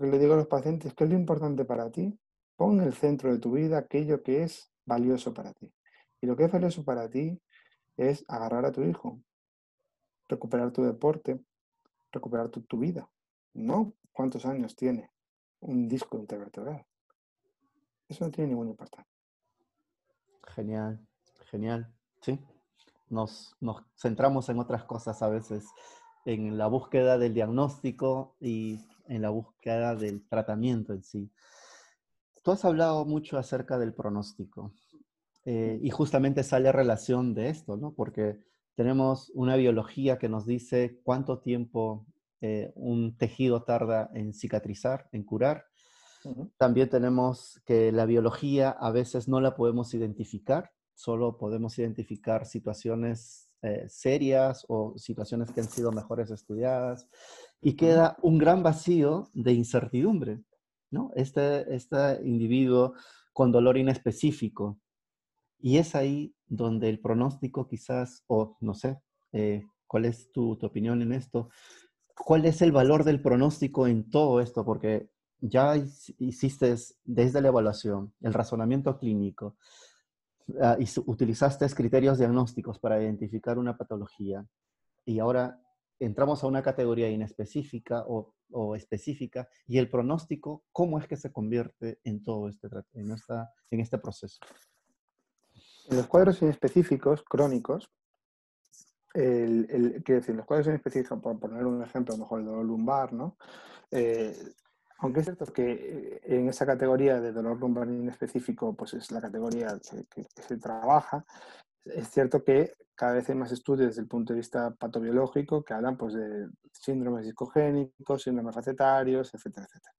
le digo a los pacientes es que es lo importante para ti, pon en el centro de tu vida aquello que es valioso para ti. Y lo que es valioso para ti es agarrar a tu hijo, recuperar tu deporte, recuperar tu vida. No cuántos años tiene un disco intervertebral. Eso no tiene ninguna importancia. Genial, genial. Sí. Nos centramos en otras cosas a veces, en la búsqueda del diagnóstico y en la búsqueda del tratamiento en sí. Tú has hablado mucho acerca del pronóstico y justamente sale relación de esto, ¿no? Porque tenemos una biología que nos dice cuánto tiempo un tejido tarda en cicatrizar, en curar. También tenemos que la biología a veces no la podemos identificar, solo podemos identificar situaciones serias o situaciones que han sido mejores estudiadas y queda un gran vacío de incertidumbre, ¿no? Este individuo con dolor inespecífico y es ahí donde el pronóstico quizás, o no sé, ¿cuál es tu opinión en esto? ¿Cuál es el valor del pronóstico en todo esto? Porque ya hiciste desde la evaluación, el razonamiento clínico, y utilizaste criterios diagnósticos para identificar una patología. Y ahora entramos a una categoría inespecífica o específica, y el pronóstico, ¿cómo es que se convierte en todo en este proceso? En los cuadros inespecíficos, crónicos, quiero decir, los cuadros inespecíficos, por poner un ejemplo, a lo mejor el dolor lumbar, ¿no? Eh, aunque es cierto que en esa categoría de dolor lumbar inespecífico, pues es la categoría que se trabaja, es cierto que cada vez hay más estudios desde el punto de vista patobiológico que hablan pues, de síndromes discogénicos, síndromes facetarios, etcétera, etcétera.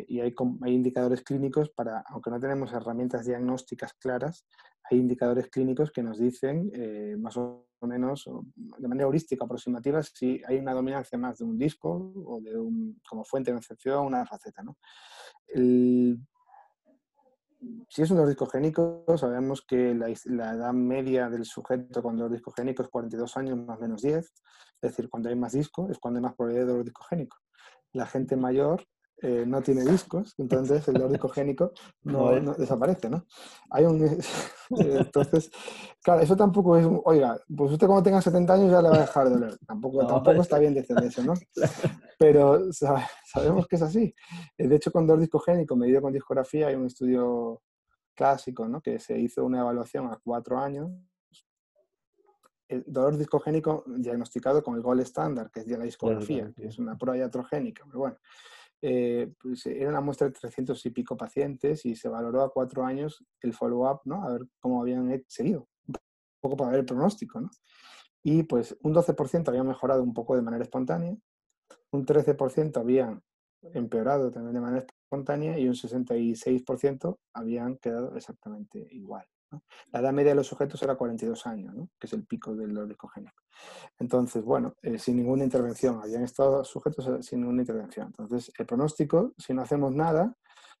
Y hay indicadores clínicos para, aunque no tenemos herramientas diagnósticas claras, hay indicadores clínicos que nos dicen más o menos, de manera heurística aproximativa, si hay una dominancia más de un disco o de como fuente de infección, una faceta, ¿no? Si es un dolor discogénico, sabemos que la edad media del sujeto con dolor discogénico es 42 años más o menos 10. Es decir, cuando hay más disco es cuando hay más probabilidad de dolor discogénico. La gente mayor no tiene discos, entonces el dolor discogénico no desaparece, ¿no? Entonces, claro, eso tampoco es, oiga, pues usted cuando tenga 70 años ya le va a dejar de doler. Tampoco está bien decir eso, ¿no? Pero sabemos que es así. De hecho, con dolor discogénico medido con discografía hay un estudio clásico, ¿no? Que se hizo una evaluación a 4 años. El dolor discogénico diagnosticado con el gold standard, que es de la discografía, que es una prueba iatrogénica. Pero bueno, pues era una muestra de 300 y pico pacientes y se valoró a 4 años el follow-up, ¿no? A ver cómo habían seguido, un poco para ver el pronóstico, ¿no? Y pues un 12% había mejorado un poco de manera espontánea, un 13% habían empeorado también de manera espontánea y un 66% habían quedado exactamente igual, ¿no? La edad media de los sujetos era 42 años, ¿no? Que es el pico del dolor discogénico. Entonces, bueno, sin ninguna intervención, habían estado sujetos sin ninguna intervención. Entonces, el pronóstico, si no hacemos nada,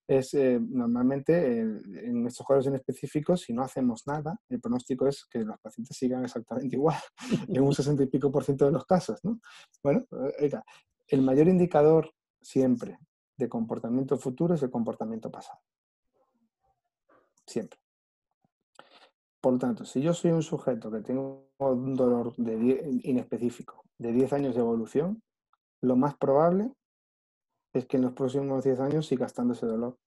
es normalmente en estos cuadros en específicos, si no hacemos nada, el pronóstico es que los pacientes sigan exactamente igual, en un 60 y pico % de los casos, ¿no? Bueno, el mayor indicador siempre de comportamiento futuro es el comportamiento pasado. Siempre. Por lo tanto, si yo soy un sujeto que tengo un dolor inespecífico de 10 años de evolución, lo más probable es que en los próximos 10 años siga estando ese dolor.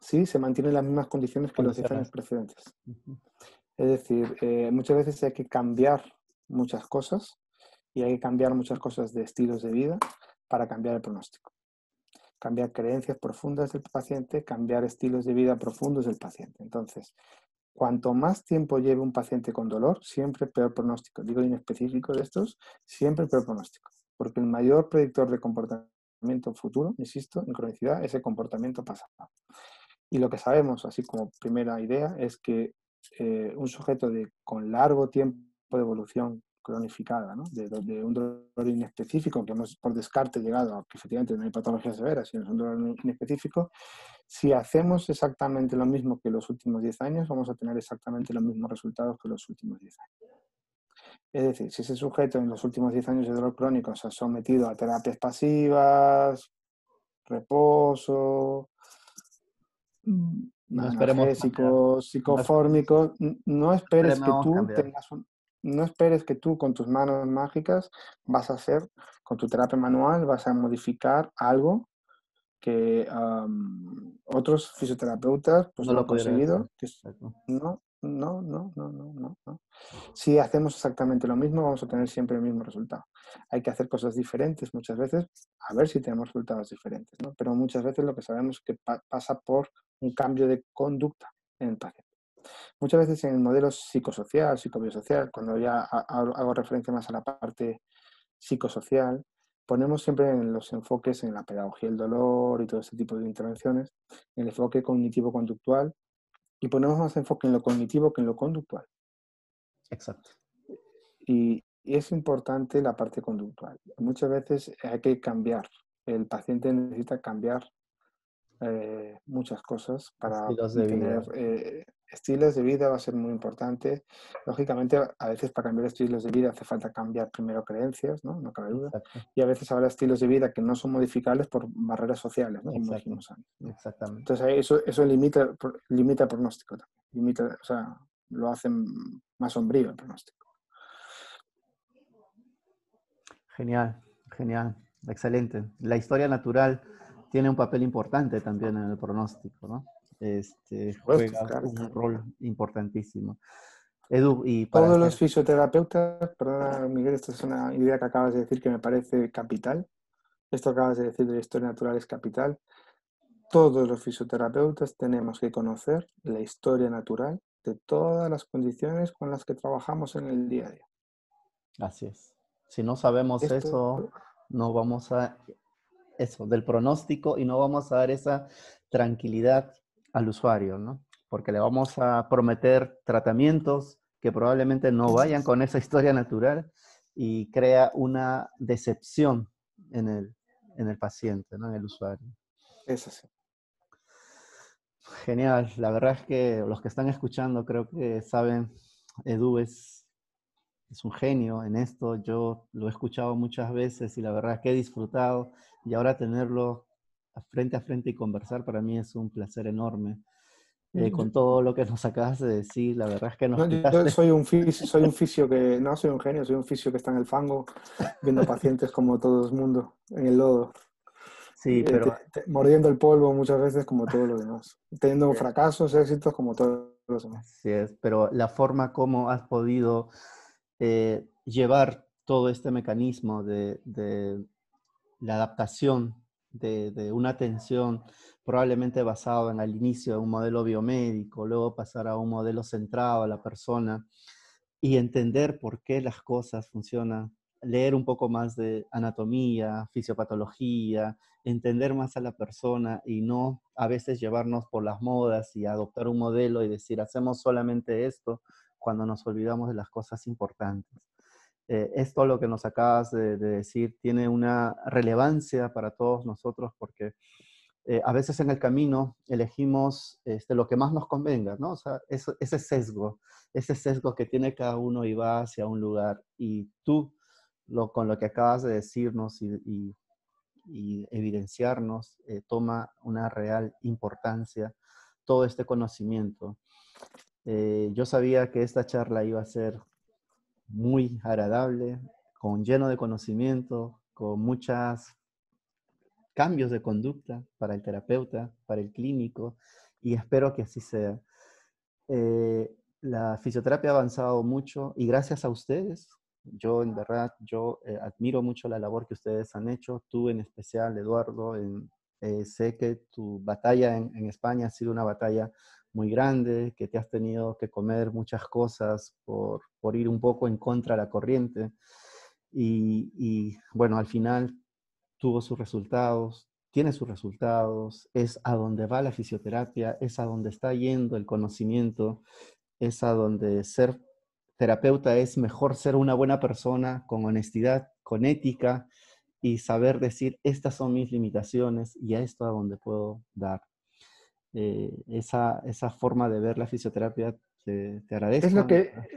Sí, se mantienen las mismas condiciones que los 10 años precedentes. Es decir, muchas veces hay que cambiar muchas cosas y hay que cambiar muchas cosas de estilos de vida para cambiar el pronóstico. Cambiar creencias profundas del paciente, cambiar estilos de vida profundos del paciente. Entonces, cuanto más tiempo lleve un paciente con dolor, siempre peor pronóstico. Digo inespecífico de estos, siempre peor pronóstico. Porque el mayor predictor de comportamiento futuro, insisto, en cronicidad, es el comportamiento pasado. Y lo que sabemos, así como primera idea, es que un sujeto con largo tiempo de evolución cronificada, ¿no? de un dolor inespecífico, que hemos por descarte llegado a que efectivamente no hay patología severa, sino es un dolor inespecífico, si hacemos exactamente lo mismo que los últimos 10 años, vamos a tener exactamente los mismos resultados que los últimos 10 años. Es decir, si ese sujeto en los últimos 10 años de dolor crónico se ha sometido a terapias pasivas, reposo, analgésicos, psicofórmicos, no esperes que tú tengas no esperes que tú con tus manos mágicas vas a hacer, con tu terapia manual, vas a modificar algo que otros fisioterapeutas pues no lo han conseguido. No. Si hacemos exactamente lo mismo, vamos a tener siempre el mismo resultado. Hay que hacer cosas diferentes muchas veces, a ver si tenemos resultados diferentes, ¿no? Pero muchas veces lo que sabemos es que pasa por un cambio de conducta en el paciente. Muchas veces en el modelo psicosocial, psicobiosocial, cuando ya hago referencia más a la parte psicosocial, ponemos siempre en los enfoques en la pedagogía del dolor y todo ese tipo de intervenciones, en el enfoque cognitivo-conductual, y ponemos más enfoque en lo cognitivo que en lo conductual. Exacto. Y es importante la parte conductual. Muchas veces hay que cambiar. El paciente necesita cambiar muchas cosas para tener estilos de vida, va a ser muy importante. Lógicamente, a veces para cambiar estilos de vida hace falta cambiar primero creencias, ¿no? No cabe duda. Exacto. Y a veces habrá estilos de vida que no son modificables por barreras sociales, ¿no? Como dijimos antes, ¿no? Exactamente. Entonces eso limita el pronóstico también. O sea, lo hace más sombrío el pronóstico. Genial, genial, excelente. La historia natural tiene un papel importante también en el pronóstico, ¿no? Supuesto, Juega claro, un claro. rol importantísimo. Edu, y para Todos los hacer, fisioterapeutas, perdona Miguel, esta es una idea que acabas de decir que me parece capital. Esto que acabas de decir de la historia natural es capital. Todos los fisioterapeutas tenemos que conocer la historia natural de todas las condiciones con las que trabajamos en el día a día. así es. Si no sabemos Esto, eso, no vamos a, eso, del pronóstico y no vamos a dar esa tranquilidad al usuario, ¿no? Porque le vamos a prometer tratamientos que probablemente no vayan con esa historia natural y crea una decepción en el paciente, ¿no? En el usuario. es así. Genial. La verdad es que los que están escuchando creo que saben, Edu es un genio en esto. Yo lo he escuchado muchas veces y la verdad es que he disfrutado. Y ahora tenerlo a frente y conversar para mí es un placer enorme. Yo, Con todo lo que nos acabas de decir, la verdad es que nos no, yo quitaste. soy un fisio que, no soy un genio, soy un fisio que está en el fango, viendo pacientes como todo el mundo, en el lodo, Sí, pero mordiendo el polvo muchas veces como todos los demás, teniendo eh, fracasos, éxitos como todos los demás. así es. Pero la forma como has podido llevar todo este mecanismo de la adaptación de una atención probablemente basado en al inicio de un modelo biomédico, luego pasar a un modelo centrado a la persona y entender por qué las cosas funcionan, leer un poco más de anatomía, fisiopatología, entender más a la persona y no a veces llevarnos por las modas y adoptar un modelo y decir hacemos solamente esto cuando nos olvidamos de las cosas importantes. Esto lo que nos acabas de decir tiene una relevancia para todos nosotros porque a veces en el camino elegimos lo que más nos convenga, ¿no? O sea, ese sesgo que tiene cada uno y va hacia un lugar. Y tú, con lo que acabas de decirnos y evidenciarnos, toma una real importancia todo este conocimiento. Yo sabía que esta charla iba a ser muy agradable, lleno de conocimiento, con muchos cambios de conducta para el terapeuta, para el clínico, y espero que así sea. La fisioterapia ha avanzado mucho y gracias a ustedes, yo en verdad, admiro mucho la labor que ustedes han hecho, tú en especial, Eduardo, sé que tu batalla en España ha sido una batalla muy grande, que te has tenido que comer muchas cosas por ir un poco en contra de la corriente y bueno, al final tuvo sus resultados, tiene sus resultados, es a donde va la fisioterapia, es a donde está yendo el conocimiento, es a donde ser terapeuta es mejor ser una buena persona con honestidad, con ética y saber decir, estas son mis limitaciones y a esto a donde puedo dar. Esa forma de ver la fisioterapia, te agradezco.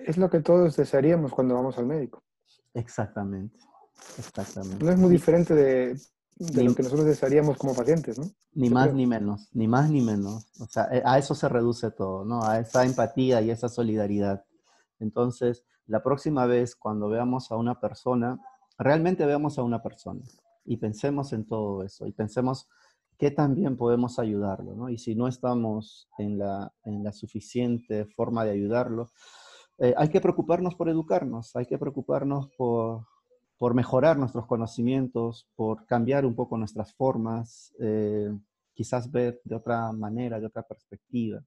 Es lo que todos desearíamos cuando vamos al médico. Exactamente, exactamente. No es muy diferente de Ni, lo que nosotros desearíamos como pacientes, ¿no? Ni Yo más creo. ni menos, ni más ni menos. O sea, a eso se reduce todo, ¿no? A esa empatía y esa solidaridad. Entonces, la próxima vez cuando veamos a una persona, realmente veamos a una persona y pensemos en todo eso y pensemos qué también podemos ayudarlo, ¿no? Y si no estamos en la suficiente forma de ayudarlo, hay que preocuparnos por educarnos, hay que preocuparnos por mejorar nuestros conocimientos, por cambiar un poco nuestras formas, quizás ver de otra manera, de otra perspectiva.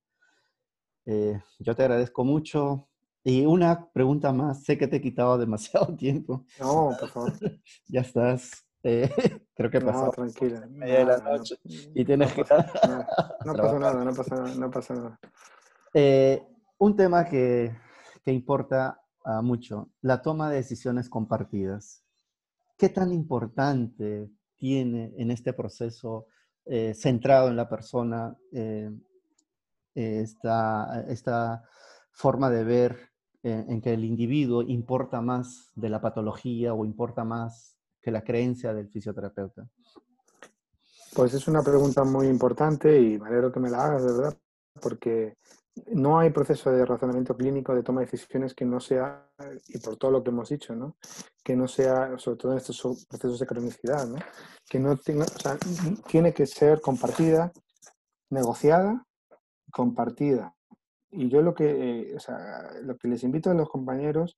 Yo te agradezco mucho. Y una pregunta más, sé que te he quitado demasiado tiempo. No, por favor. Ya estás, creo que No, pasó tranquila. media de la Nada, no, noche y tienes no que ir pasa nada. a No pasa trabajar. nada, no pasa nada, no pasa nada. Eh, un tema que importa mucho, la toma de decisiones compartidas. ¿Qué tan importante tiene en este proceso centrado en la persona esta forma de ver en que el individuo importa más de la patología o importa más que la creencia del fisioterapeuta? Pues es una pregunta muy importante y me alegro que me la hagas, de verdad, porque no hay proceso de razonamiento clínico, de toma de decisiones que no sea, y por todo lo que hemos dicho, ¿no? Que no sea, sobre todo en estos procesos de cronicidad, ¿no? Que no tenga, o sea, tiene que ser compartida, negociada, compartida. Y yo o sea, lo que les invito a los compañeros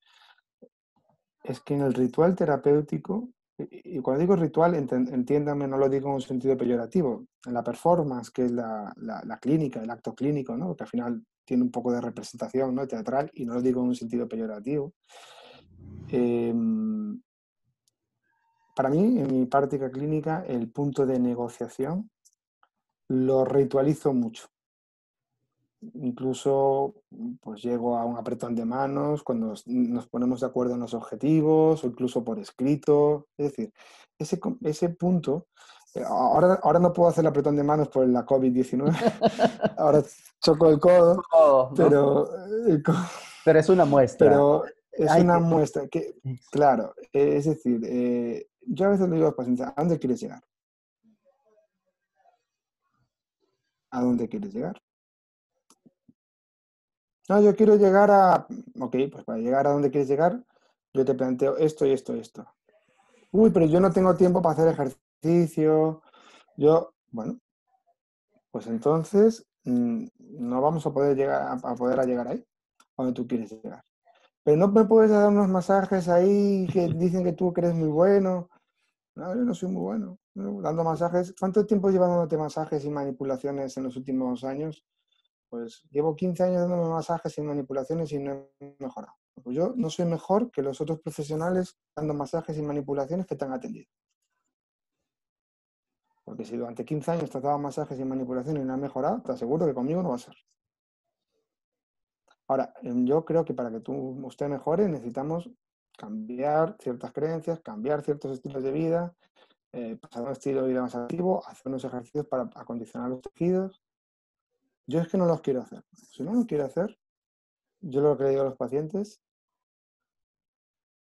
es que en el ritual terapéutico, y cuando digo ritual, entiéndame, no lo digo en un sentido peyorativo, en la performance, que es la clínica, el acto clínico, ¿no? Que al final tiene un poco de representación, ¿no? Teatral, y no lo digo en un sentido peyorativo. Eh, para mí, en mi práctica clínica, el punto de negociación lo ritualizo mucho. Incluso pues llego a un apretón de manos cuando nos ponemos de acuerdo en los objetivos o incluso por escrito. Es decir, ese punto, ahora no puedo hacer el apretón de manos por la COVID-19, ahora choco el codo, Oh, ¿no? pero, Pero es una muestra. pero es Hay una que... muestra que, claro, es decir, yo a veces le digo a los pacientes, ¿a dónde quieres llegar? ¿A dónde quieres llegar? No, yo quiero llegar a... Ok, pues para llegar a donde quieres llegar, yo te planteo esto y esto y esto. Uy, pero yo no tengo tiempo para hacer ejercicio. Bueno, pues entonces no vamos a poder llegar ahí, a donde tú quieres llegar. Pero no me puedes dar unos masajes ahí que dicen que tú eres muy bueno. No, yo no soy muy bueno. ¿No? Dando masajes. ¿Cuánto tiempo llevas dándote masajes y manipulaciones en los últimos años? Pues llevo 15 años dándome masajes y manipulaciones y no he mejorado. Pues yo no soy mejor que los otros profesionales dando masajes y manipulaciones que te han atendido. Porque si durante 15 años trataba masajes y manipulaciones y no ha mejorado, te aseguro que conmigo no va a ser. Ahora, yo creo que para que usted mejore necesitamos cambiar ciertas creencias, cambiar ciertos estilos de vida, pasar a un estilo de vida más activo, hacer unos ejercicios para acondicionar los tejidos. Yo es que no los quiero hacer. Si no los quiero hacer, yo lo que le digo a los pacientes,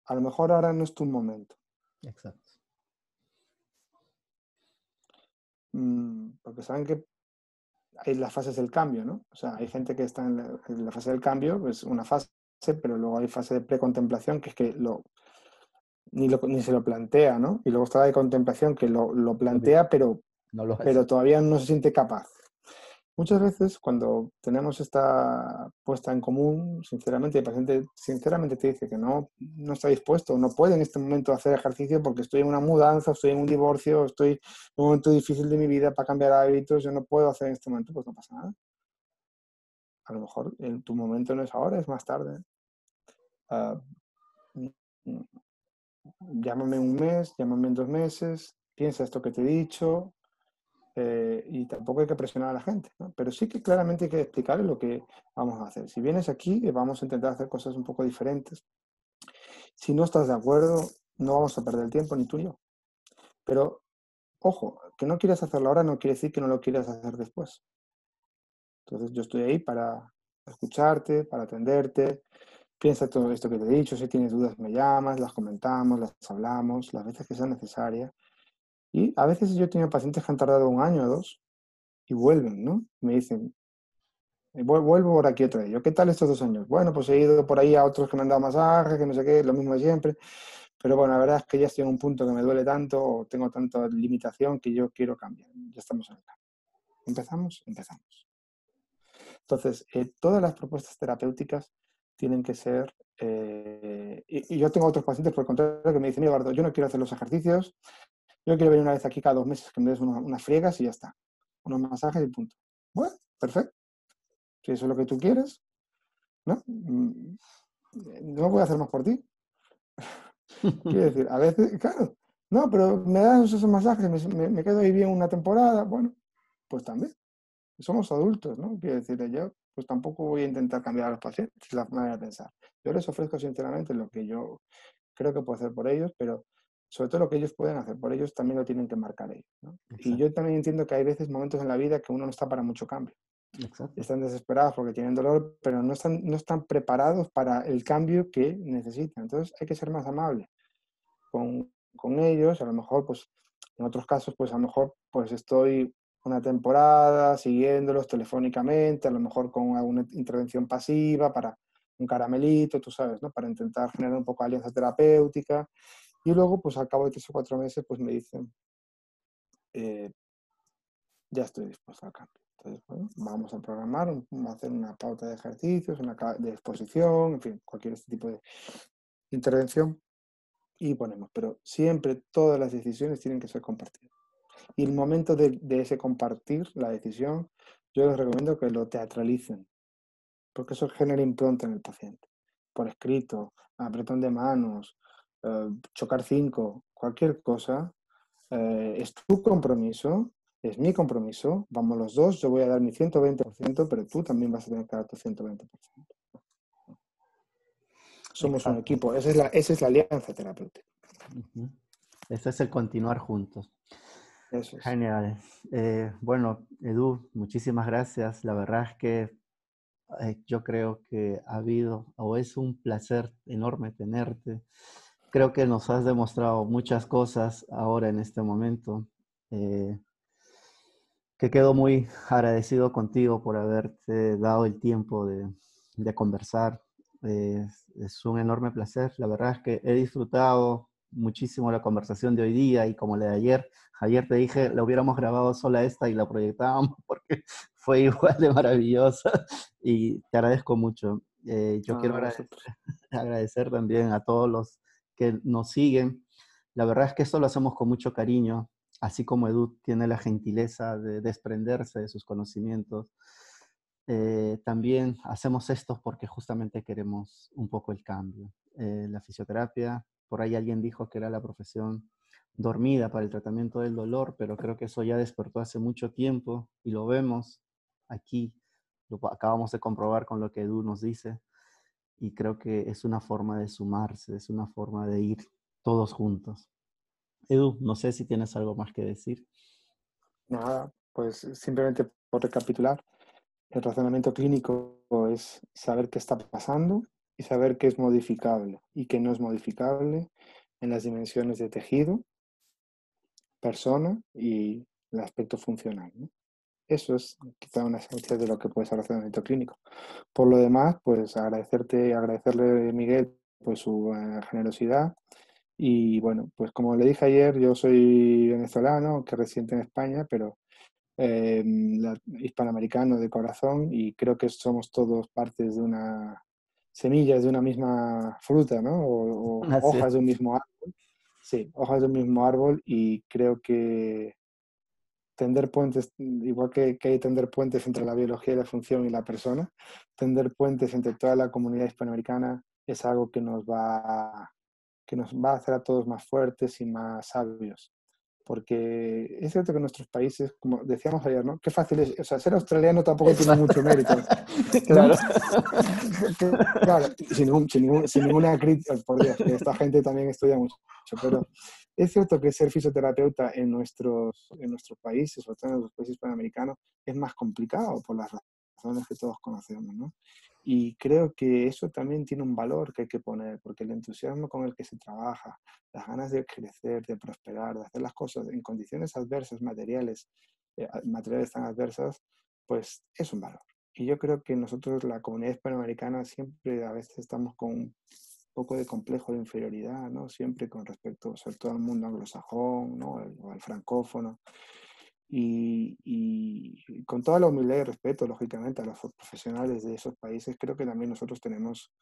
a lo mejor ahora no es tu momento. Exacto. Porque saben que hay las fases del cambio, ¿no? O sea, hay gente que está en la fase del cambio, es una fase, pero luego hay fase de precontemplación, que es que ni se lo plantea, ¿no? Y luego está la de contemplación, que lo plantea, pero No lo hace. todavía no se siente capaz. Muchas veces cuando tenemos esta puesta en común, sinceramente, el paciente sinceramente te dice que no está dispuesto, no puede en este momento hacer ejercicio porque estoy en una mudanza, estoy en un divorcio, estoy en un momento difícil de mi vida para cambiar hábitos, yo no puedo hacer en este momento, pues no pasa nada. A lo mejor en tu momento no es ahora, es más tarde. Llámame un mes, llámame en 2 meses, piensa esto que te he dicho, y tampoco hay que presionar a la gente, ¿no? Pero sí que claramente hay que explicarle lo que vamos a hacer. Si vienes aquí, vamos a intentar hacer cosas un poco diferentes. Si no estás de acuerdo, no vamos a perder el tiempo, ni tú ni yo. Pero, ojo, que no quieras hacerlo ahora no quiere decir que no lo quieras hacer después. Entonces, yo estoy ahí para escucharte, para atenderte. Piensa todo esto que te he dicho. Si tienes dudas, me llamas, las comentamos, las hablamos, las veces que sea necesaria. Y a veces yo he tenido pacientes que han tardado 1 año o 2 y vuelven, ¿no? Me dicen, vuelvo por aquí otra vez. Yo, ¿qué tal estos 2 años? Bueno, pues he ido por ahí a otros que me han dado masajes, que no sé qué, lo mismo de siempre. Pero bueno, la verdad es que ya estoy en un punto que me duele tanto o tengo tanta limitación que yo quiero cambiar. Ya estamos en el cambio. ¿Empezamos? Empezamos. Entonces, todas las propuestas terapéuticas tienen que ser... y yo tengo otros pacientes, por el contrario, que me dicen, mira, Eduardo, yo no quiero hacer los ejercicios, yo quiero venir una vez aquí cada 2 meses que me des unas friegas y ya está. Unos masajes y punto. Bueno, perfecto. Si eso es lo que tú quieres, ¿no? No voy a hacer más por ti. Quiero decir, a veces, claro, no, pero me dan esos masajes, me quedo ahí bien una temporada, bueno, pues también. Somos adultos, ¿no? Quiero decir, yo pues tampoco voy a intentar cambiar a los pacientes, es la manera de pensar. Yo les ofrezco sinceramente lo que yo creo que puedo hacer por ellos, pero sobre todo lo que ellos pueden hacer por ellos también lo tienen que marcar ellos, ¿no? Y yo también entiendo que hay veces, momentos en la vida que uno no está para mucho cambio. Exacto. Están desesperados porque tienen dolor, pero no están preparados para el cambio que necesitan. Entonces hay que ser más amable con ellos. A lo mejor, pues, en otros casos, pues a lo mejor pues estoy una temporada, siguiéndolos telefónicamente, a lo mejor con alguna intervención pasiva para un caramelito, tú sabes, ¿no? Para intentar generar un poco de alianza terapéutica. Y luego, pues al cabo de 3 o 4 meses, pues me dicen, ya estoy dispuesto al cambio. Entonces, bueno, vamos a programar, a hacer una pauta de ejercicios, de exposición, en fin, cualquier este tipo de intervención y ponemos. Pero siempre todas las decisiones tienen que ser compartidas. Y el momento de ese compartir la decisión, yo les recomiendo que lo teatralicen, porque eso genera impronta en el paciente. Por escrito, apretón de manos, chocar 5, cualquier cosa, es tu compromiso, es mi compromiso, vamos los dos, yo voy a dar mi 120%, pero tú también vas a tener que dar tu 120%. Somos un Exacto. equipo, esa es la alianza terapéutica. Uh-huh. Ese es el continuar juntos. Eso es. Genial. Bueno, Edu, muchísimas gracias. La verdad es que yo creo que ha habido, o es un placer enorme tenerte. Creo que nos has demostrado muchas cosas ahora en este momento. Que quedo muy agradecido contigo por haberte dado el tiempo de conversar. Es un enorme placer. La verdad es que he disfrutado muchísimo la conversación de hoy día y como la de ayer. Ayer te dije, la hubiéramos grabado sola esta y la proyectábamos porque fue igual de maravillosa y te agradezco mucho. Yo quiero agradecer también a todos los que nos siguen. La verdad es que esto lo hacemos con mucho cariño, así como Edu tiene la gentileza de desprenderse de sus conocimientos. También hacemos esto porque justamente queremos un poco el cambio. La fisioterapia, por ahí alguien dijo que era la profesión dormida para el tratamiento del dolor, pero creo que eso ya despertó hace mucho tiempo y lo vemos aquí, lo acabamos de comprobar con lo que Edu nos dice y creo que es una forma de sumarse, es una forma de ir todos juntos. Edu, no sé si tienes algo más que decir. Nada, pues simplemente por recapitular, el razonamiento clínico es saber qué está pasando y saber qué es modificable y qué no es modificable en las dimensiones de tejido, persona y el aspecto funcional, ¿no? Eso es quizá una esencia de lo que puede ser el razonamiento clínico. Por lo demás, pues agradecerle a Miguel pues su generosidad y bueno, pues como le dije ayer, yo soy venezolano, que residente en España, pero hispanoamericano de corazón y creo que somos todos partes de una semillas de una misma fruta, ¿no? O Así es. hojas de un mismo árbol. Sí, hojas de un mismo árbol y creo que tender puentes, igual que hay tender puentes entre la biología y la función y la persona, tender puentes entre toda la comunidad hispanoamericana es algo que nos va a hacer a todos más fuertes y más sabios. Porque es cierto que en nuestros países, como decíamos ayer, ¿no? Qué fácil es, o sea, ser australiano tampoco tiene mucho mérito, ¿no? Claro. Claro, sin ninguna crítica, por Dios, que esta gente también estudia mucho, pero es cierto que ser fisioterapeuta en nuestros países, sobre todo en los países panamericanos, es más complicado por las razones que todos conocemos, ¿no? Y creo que eso también tiene un valor que hay que poner, porque el entusiasmo con el que se trabaja, las ganas de crecer, de prosperar, de hacer las cosas en condiciones adversas, materiales tan adversas, pues es un valor. Y yo creo que nosotros, la comunidad hispanoamericana, siempre a veces estamos con un poco de complejo de inferioridad, ¿no? Siempre con respecto, sobre todo al mundo anglosajón, ¿no? O al francófono. Y con toda la humildad y respeto, lógicamente, a los profesionales de esos países, creo que también nosotros tenemos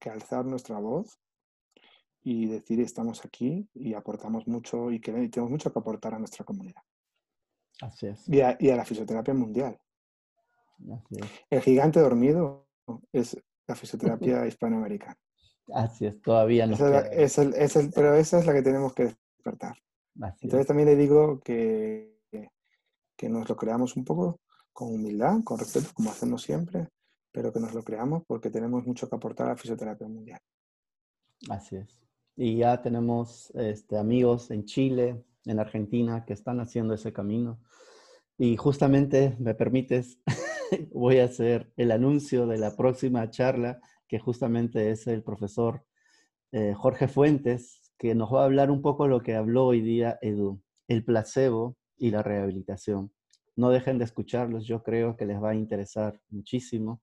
que alzar nuestra voz y decir estamos aquí y aportamos mucho y tenemos mucho que aportar a nuestra comunidad Así es. y a la fisioterapia mundial. Así es. El gigante dormido es la fisioterapia hispanoamericana. Así es. Todavía nos queda. Pero esa es la que tenemos que despertar. Así Entonces es. también le digo que nos lo creamos un poco con humildad, con respeto, como hacemos siempre, pero que nos lo creamos porque tenemos mucho que aportar a la fisioterapia mundial. Así es. Y ya tenemos amigos en Chile, en Argentina, que están haciendo ese camino. Y justamente, me permites, voy a hacer el anuncio de la próxima charla, que justamente es el profesor Jorge Fuentes, que nos va a hablar un poco lo que habló hoy día Edu, el placebo y la rehabilitación. no dejen de escucharlos, yo creo que les va a interesar muchísimo.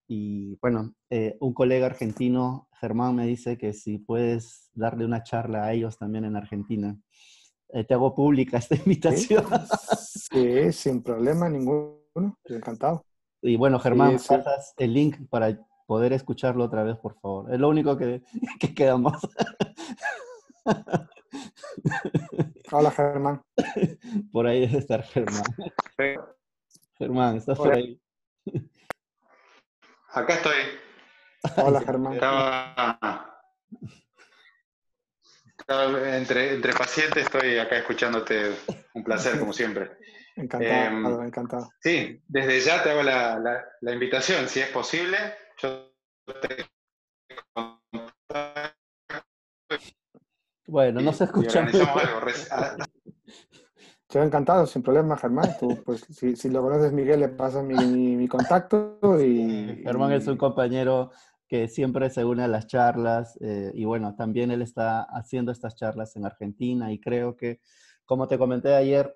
Y bueno, un colega argentino, Germán, me dice que si puedes darle una charla a ellos también en Argentina. Te hago pública esta Sí, invitación. sí, sin problema ninguno. Yo encantado. Y bueno, Germán, Sí, me sí. pasas el link para poder escucharlo otra vez, por favor. Es lo único que, que queda más. Hola, Germán. Por ahí debe estar Germán. Germán, ¿estás por Hola, ahí? acá estoy. Hola, Ya, Germán. Estaba entre pacientes, estoy acá escuchándote. Un placer, como siempre. Encantado, encantado. Sí, desde ya te hago la invitación, si es posible. Yo te contacto bueno, no se y escucha muy organizamos bien. algo. Yo encantado, sin problema, Germán. Tú, pues, si lo conoces, Miguel, le pasas mi contacto Germán es un y compañero que siempre se une a las charlas y bueno, también él está haciendo estas charlas en Argentina y creo que, como te comenté ayer,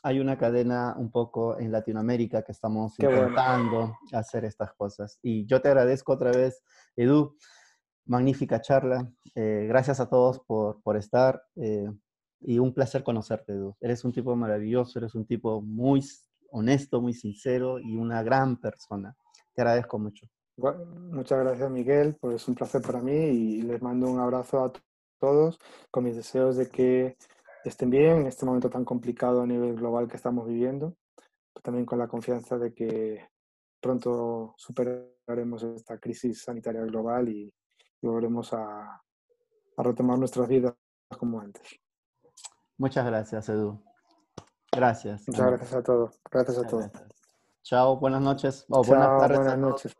hay una cadena un poco en Latinoamérica que estamos qué bueno. intentando hacer estas cosas. Y yo te agradezco otra vez, Edu, magnífica charla. Gracias a todos por estar y un placer conocerte, Edu. Eres un tipo maravilloso, eres un tipo muy honesto, muy sincero y una gran persona. Te agradezco mucho. Bueno, muchas gracias, Miguel. Pues es un placer para mí y les mando un abrazo a todos con mis deseos de que estén bien en este momento tan complicado a nivel global que estamos viviendo, pero también con la confianza de que pronto superaremos esta crisis sanitaria global y volveremos a retomar nuestras vidas como antes. Muchas gracias, Edu. Gracias, Muchas amigo. gracias a todos. Gracias a Muchas todos. gracias. Chao, buenas noches o buenas Chao, tardes a buenas todos. noches.